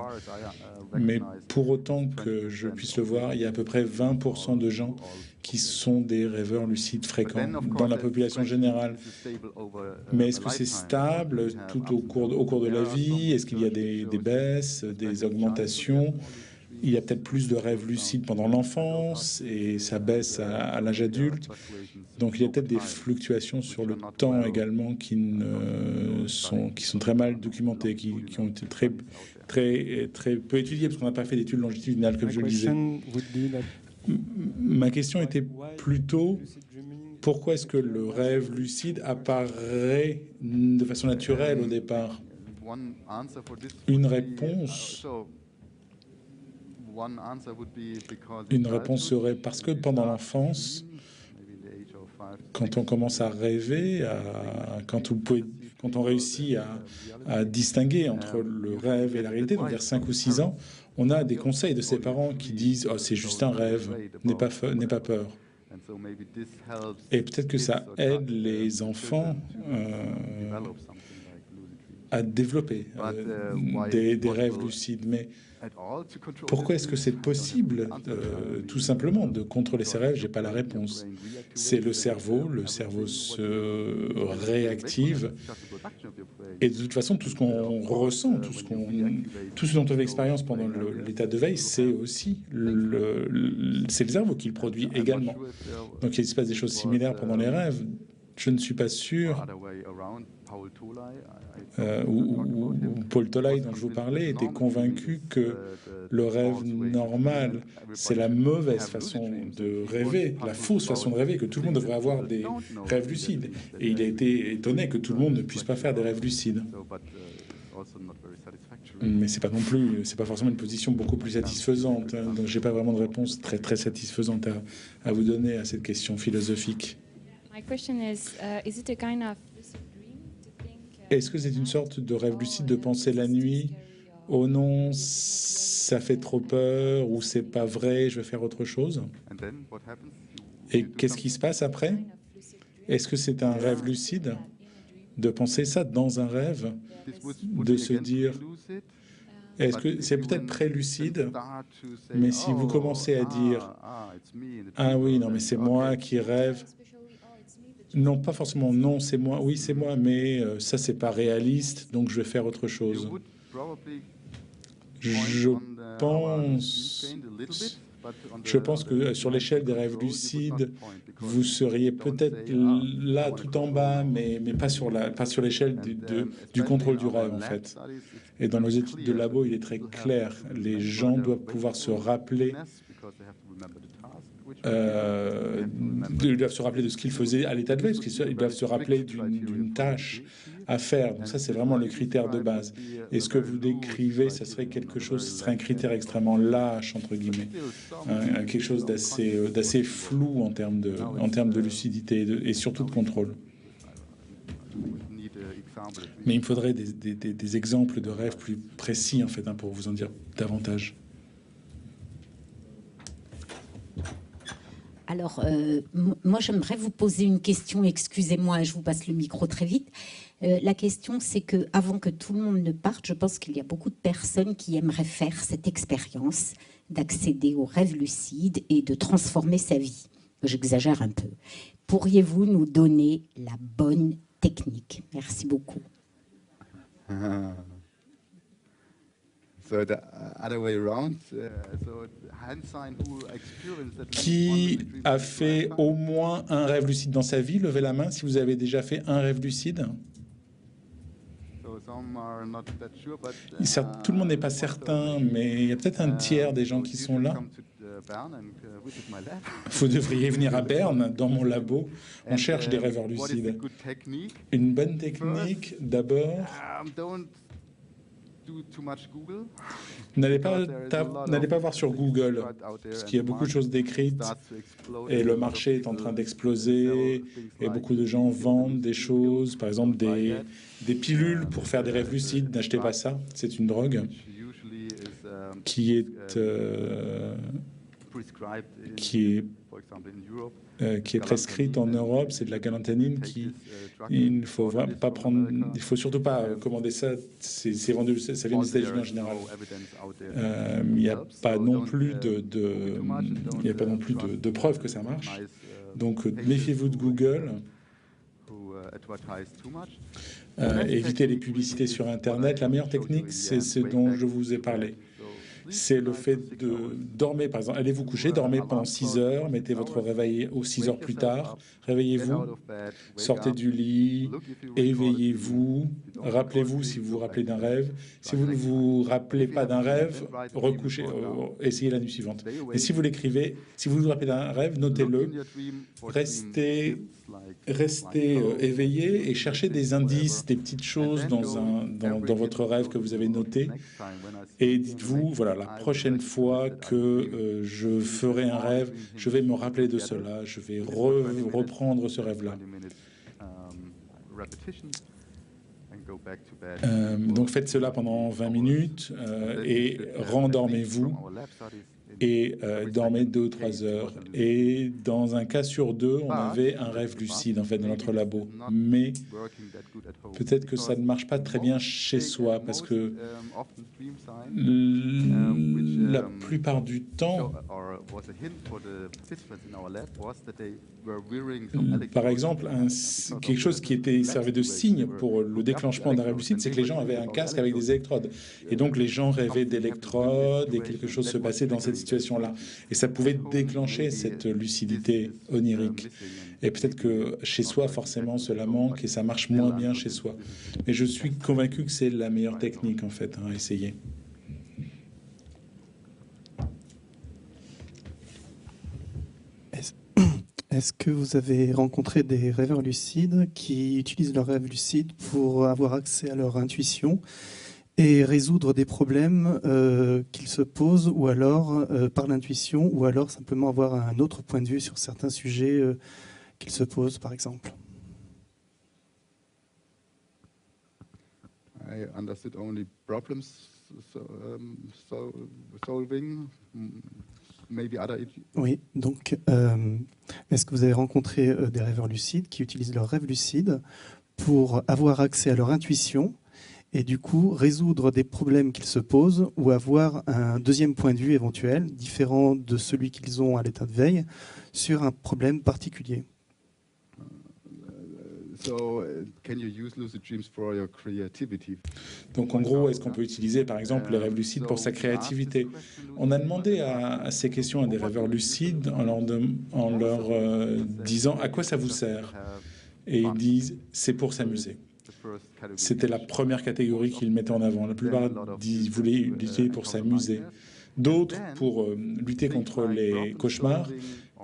Mais pour autant que je puisse le voir, il y a à peu près 20% de gens qui sont des rêveurs lucides fréquents dans la population générale. Mais est-ce que c'est stable tout au cours de la vie? Est-ce qu'il y a des baisses, des augmentations? Il y a peut-être plus de rêves lucides pendant l'enfance et ça baisse à l'âge adulte. Donc il y a peut-être des fluctuations sur le temps également qui sont très mal documentées, qui ont été très peu étudiées parce qu'on n'a pas fait d'études longitudinales, comme je le disais. Ma question était plutôt pourquoi est-ce que le rêve lucide apparaît de façon naturelle au départ? Une réponse serait parce que pendant l'enfance, quand on commence à rêver, quand vous pouvez quand on réussit à distinguer entre le rêve et la réalité, donc vers 5 ou 6 ans, on a des conseils de ses parents qui disent « Oh, c'est juste un rêve, n'aie pas peur ». Et peut-être que ça aide les enfants à développer des rêves lucides. Mais pourquoi est-ce que c'est possible, tout simplement, de contrôler ses rêves? Je n'ai pas la réponse. C'est le cerveau se réactive. Et de toute façon, tout ce qu'on ressent, tout ce dont on fait l'expérience pendant l'état de veille, c'est aussi c'est le cerveau qui le produit également. Donc il se passe des choses similaires pendant les rêves. Je ne suis pas sûr. Ou Paul Tolai, dont je vous parlais, était convaincu que le rêve normal, c'est la mauvaise façon de rêver, la fausse façon de rêver, que tout le monde devrait avoir des rêves lucides. Et il a été étonné que tout le monde ne puisse pas faire des rêves lucides. Mais c'est pas forcément une position beaucoup plus satisfaisante. Donc j'ai pas vraiment de réponse très satisfaisante à vous donner à cette question philosophique. Est-ce que c'est une sorte de rêve lucide de penser la nuit « Oh non, ça fait trop peur » ou « C'est pas vrai, je vais faire autre chose » Et qu'est-ce qui se passe après? Est-ce que c'est un rêve lucide de penser ça dans un rêve, de se dire... Est-ce que c'est peut-être pré-lucide, mais si vous commencez à dire « Ah oui, non, mais c'est moi qui rêve », non, pas forcément, non, c'est moi, oui, c'est moi, mais ça, c'est pas réaliste, donc je vais faire autre chose. Je pense que sur l'échelle des rêves lucides, vous seriez peut-être là, tout en bas, mais pas sur l'échelle du contrôle du rêve, en fait. Et dans nos études de labo, il est très clair, les gens doivent pouvoir se rappeler ils doivent se rappeler de ce qu'ils faisaient à l'état de veille, parce qu'ils doivent se rappeler d'une tâche à faire. Donc ça, c'est vraiment le critère de base. Et ce que vous décrivez, ça serait quelque chose, ce serait un critère extrêmement lâche, entre guillemets, quelque chose d'assez flou en termes de lucidité et surtout de contrôle. Mais il me faudrait des exemples de rêves plus précis, en fait, pour vous en dire davantage. Alors, moi, j'aimerais vous poser une question. Excusez-moi, je vous passe le micro très vite. La question, c'est que, avant que tout le monde ne parte, je pense qu'il y a beaucoup de personnes qui aimeraient faire cette expérience d'accéder aux rêves lucides et de transformer sa vie. J'exagère un peu. Pourriez-vous nous donner la bonne technique? Merci beaucoup. Qui a fait au moins un rêve lucide dans sa vie? Levez la main si vous avez déjà fait un rêve lucide. Tout le monde n'est pas certain, mais il y a peut-être un tiers des gens qui sont là. Vous devriez venir à Berne, dans mon labo. On cherche des rêveurs lucides. Une bonne technique, d'abord... N'allez pas voir sur Google, parce qu'il y a beaucoup de choses décrites et le marché est en train d'exploser et beaucoup de gens vendent des choses, par exemple des pilules pour faire des rêves lucides. N'achetez pas ça, c'est une drogue qui est prescrite en Europe, c'est de la galantanine il ne faut pas prendre, il faut surtout pas commander ça, c'est vendu, ça vient des États-Unis en général. Il n'y a pas non plus de preuves que ça marche. Donc méfiez-vous de Google. Évitez les publicités sur Internet. La meilleure technique, c'est ce dont je vous ai parlé. C'est le fait de dormir, par exemple, allez vous coucher, dormez pendant 6 heures, mettez votre réveil aux 6 heures plus tard, réveillez-vous, sortez du lit, éveillez-vous, rappelez-vous si vous vous rappelez d'un rêve. Si vous ne vous rappelez pas d'un rêve, recouchez, essayez la nuit suivante. Et si vous l'écrivez, si vous vous rappelez d'un rêve, notez-le, restez éveillé et cherchez des indices, des petites choses dans votre rêve que vous avez noté. Et dites-vous, voilà, la prochaine fois que je ferai un rêve, je vais me rappeler de cela, je vais reprendre ce rêve-là. Donc faites cela pendant 20 minutes et rendormez-vous et dormez 2 ou 3 heures. Et dans un cas sur 2, on avait un rêve lucide en fait dans notre labo. Mais peut-être que ça ne marche pas très bien chez soi parce que la plupart du temps, par exemple, quelque chose qui servait de signe pour le déclenchement d'un rêve lucide, c'est que les gens avaient un casque avec des électrodes. Et donc les gens rêvaient d'électrodes et quelque chose se passait dans cette situation-là. Et ça pouvait déclencher cette lucidité onirique. Et peut-être que chez soi, forcément, cela manque et ça marche moins bien chez soi. Mais je suis convaincu que c'est la meilleure technique, en fait, à essayer. Est-ce que vous avez rencontré des rêveurs lucides qui utilisent leurs rêves lucides pour avoir accès à leur intuition et résoudre des problèmes qu'ils se posent, ou alors par l'intuition, ou alors simplement avoir un autre point de vue sur certains sujets qu'ils se posent, par exemple? I understood only problems solving. Maybe other... Oui, donc est-ce que vous avez rencontré des rêveurs lucides qui utilisent leurs rêves lucides pour avoir accès à leur intuition et du coup résoudre des problèmes qu'ils se posent, ou avoir un deuxième point de vue éventuel, différent de celui qu'ils ont à l'état de veille, sur un problème particulier? Donc en gros, est-ce qu'on peut utiliser par exemple les rêves lucides pour sa créativité? On a demandé à ces questions à des rêveurs lucides en leur disant à quoi ça vous sert? Et ils disent c'est pour s'amuser. C'était la première catégorie qu'ils mettaient en avant. La plupart voulaient l'utiliser pour s'amuser. D'autres pour lutter contre les cauchemars.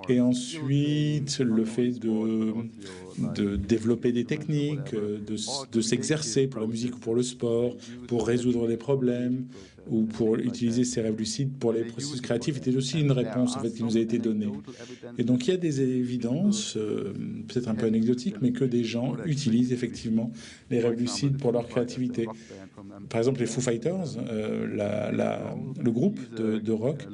Et ensuite, le fait de développer des techniques, de s'exercer pour la musique ou pour le sport, pour résoudre des problèmes, ou pour utiliser ces rêves lucides pour les processus créatifs, était aussi une réponse en fait, qui nous a été donnée. Et donc il y a des évidences, peut-être un peu anecdotiques, mais que des gens utilisent effectivement les rêves lucides pour leur créativité. Par exemple, les Foo Fighters, le groupe de rock,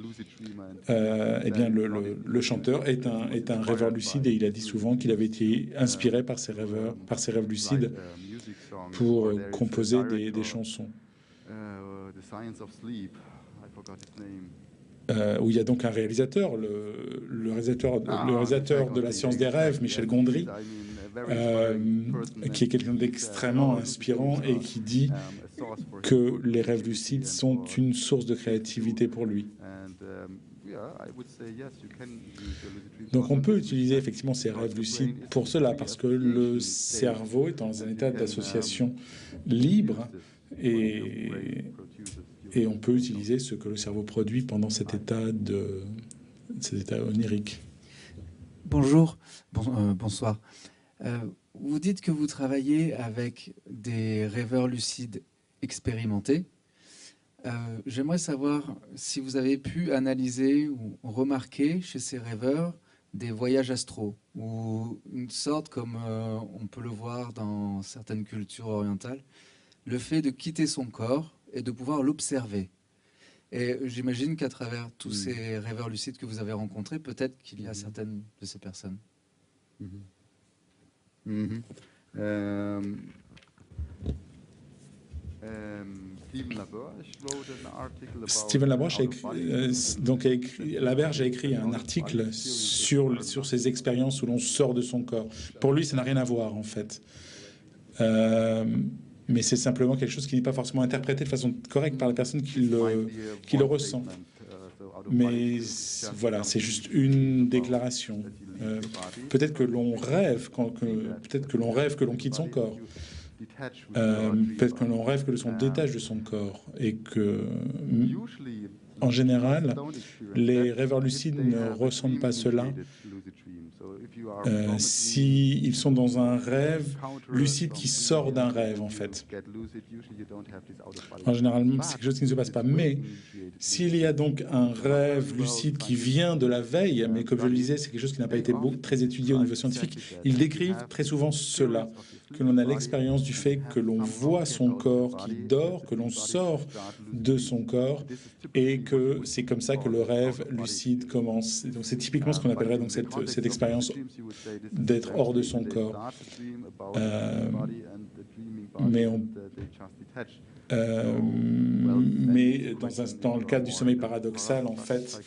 eh bien, le chanteur est un rêveur lucide, et il a dit souvent qu'il avait été inspiré par ses rêves lucides pour composer des chansons. Où il y a donc un réalisateur, le réalisateur de La Science des rêves, Michel Gondry, qui est quelqu'un d'extrêmement inspirant et qui dit que les rêves lucides sont une source de créativité pour lui. Donc on peut utiliser effectivement ces rêves lucides pour cela, parce que le cerveau est dans un état d'association libre, et on peut utiliser ce que le cerveau produit pendant cet état onirique. Bonjour, bonsoir. Vous dites que vous travaillez avec des rêveurs lucides expérimentés. J'aimerais savoir si vous avez pu analyser ou remarquer chez ces rêveurs des voyages astraux, ou une sorte, comme on peut le voir dans certaines cultures orientales, le fait de quitter son corps et de pouvoir l'observer. Et j'imagine qu'à travers tous ces rêveurs lucides que vous avez rencontrés, peut-être qu'il y a certaines de ces personnes. Stephen Laberge a écrit un article sur ces expériences où l'on sort de son corps. Pour lui, ça n'a rien à voir, en fait. Mais c'est simplement quelque chose qui n'est pas forcément interprété de façon correcte par la personne qui le ressent. Mais voilà, c'est juste une déclaration. Peut-être que l'on rêve, que l'on quitte son corps. Peut-être que l'on rêve que l'on détache de son corps, et que, en général, les rêveurs lucides ne ressentent pas cela. S'ils sont dans un rêve lucide qui sort d'un rêve, en fait. En général, c'est quelque chose qui ne se passe pas. Mais S'il y a donc un rêve lucide qui vient de la veille, mais comme je le disais, c'est quelque chose qui n'a pas été très étudié au niveau scientifique, ils décrivent très souvent cela, que l'on a l'expérience du fait que l'on voit son corps qui dort, que l'on sort de son corps, et que c'est comme ça que le rêve lucide commence. Donc c'est typiquement ce qu'on appellerait donc cette expérience d'être hors de son corps. Mais dans le cadre du sommeil paradoxal, en fait,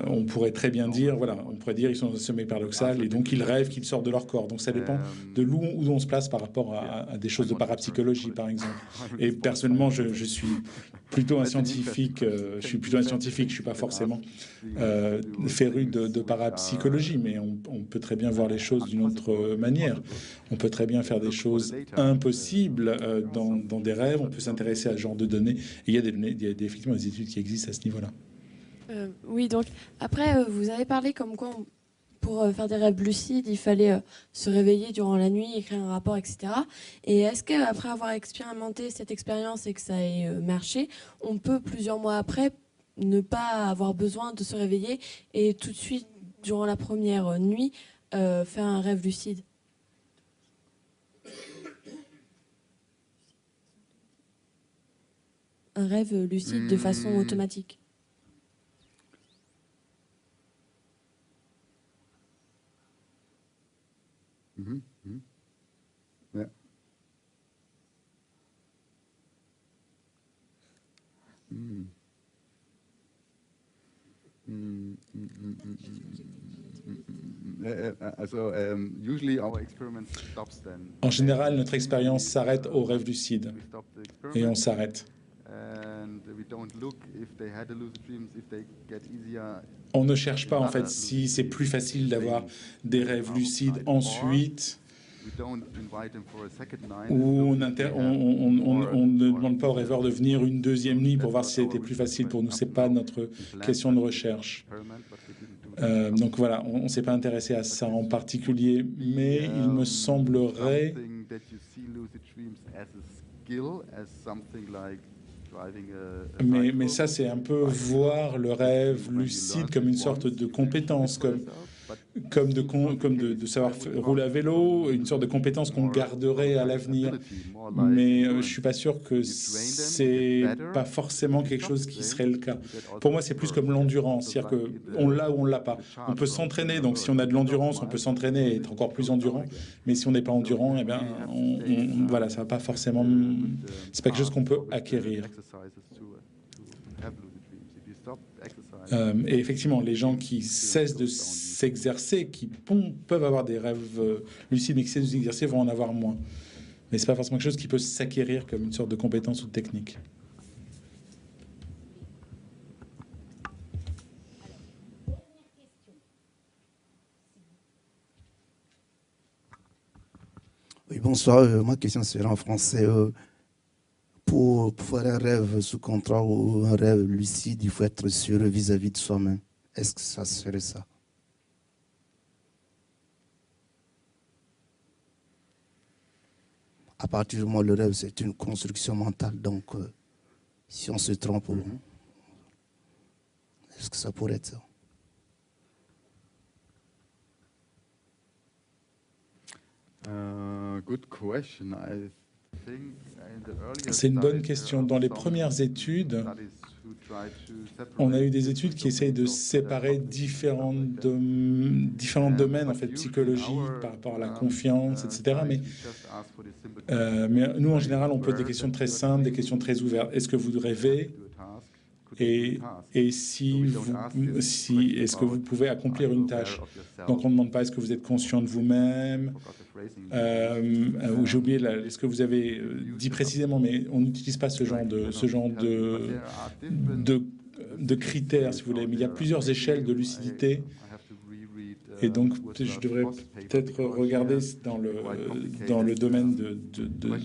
on pourrait très bien dire, voilà, on pourrait dire ils sont dans un sommeil paradoxal et donc ils rêvent qu'ils sortent de leur corps. Donc ça dépend de où on se place par rapport à des choses de parapsychologie, par exemple. Et personnellement, je suis plutôt un scientifique. Je suis pas forcément féru de parapsychologie, mais on peut très bien voir les choses d'une autre manière. On peut très bien faire des choses impossibles dans des rêves. On peut s'intéresser à ce genre de données. Et il y a effectivement des études qui existent à ce niveau-là. Oui, donc après, vous avez parlé comme quoi pour faire des rêves lucides, il fallait se réveiller durant la nuit, écrire un rapport, etc. Et est-ce qu'après avoir expérimenté cette expérience et que ça ait marché, on peut plusieurs mois après ne pas avoir besoin de se réveiller et tout de suite, durant la première nuit, faire un rêve lucide? Un rêve lucide de façon automatique. Yeah. En général, notre expérience s'arrête au rêve lucide et on s'arrête. On ne cherche pas en fait si c'est plus facile d'avoir des rêves lucides ensuite, ou on ne demande pas au rêveur de venir une deuxième nuit pour voir si c'était plus facile pour nous. C'est pas notre question de recherche. Donc voilà, on ne s'est pas intéressé à ça en particulier, mais il me semblerait mais ça, c'est un peu voir le rêve lucide comme une sorte de compétence, comme de savoir rouler à vélo, une sorte de compétence qu'on garderait à l'avenir. Mais je ne suis pas sûr que c'est pas forcément quelque chose qui serait le cas. Pour moi, c'est plus comme l'endurance, c'est-à-dire qu'on l'a ou on ne l'a pas. On peut s'entraîner, donc si on a de l'endurance, on peut s'entraîner et être encore plus endurant. Mais si on n'est pas endurant, eh bien, voilà, ça va pas forcément. C'est pas quelque chose qu'on peut acquérir. Et effectivement, les gens qui cessent de s'exercer, qui peuvent avoir des rêves lucides, mais qui cessent de s'exercer, vont en avoir moins. Mais ce n'est pas forcément quelque chose qui peut s'acquérir comme une sorte de compétence ou de technique. Oui, bonsoir. Ma question sera en français. Pour faire un rêve sous contrat ou un rêve lucide, il faut être sûr vis-à-vis de soi-même. Est-ce que ça serait ça? À partir du moment où le rêve, c'est une construction mentale, donc si on se trompe, est-ce que ça pourrait être ça? Good question. C'est une bonne question. Dans les premières études, on a eu des études qui essayent de séparer différents domaines en fait, psychologiques par rapport à la confiance, etc. Mais nous, en général, on pose des questions très simples, des questions très ouvertes. Est-ce que vous rêvez ? Et est-ce que vous pouvez accomplir une tâche? Donc on ne demande pas est-ce que vous êtes conscient de vous-même, j'ai oublié ce que vous avez dit précisément, mais on n'utilise pas ce genre de critères, si vous voulez. Mais il y a plusieurs échelles de lucidité. Et donc, je devrais peut-être regarder dans le domaine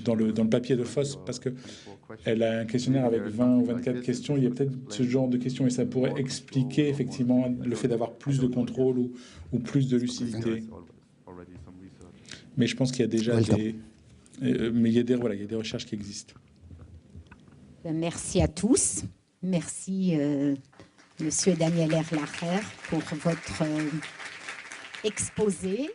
dans le papier de Foss, parce qu'elle a un questionnaire avec 20 ou 24 questions. Il y a peut-être ce genre de questions et ça pourrait expliquer effectivement le fait d'avoir plus de contrôle ou plus de lucidité. Mais je pense qu'il y a déjà il y a des recherches qui existent. Merci à tous. Merci, Monsieur Daniel Erlacher, pour votre exposé.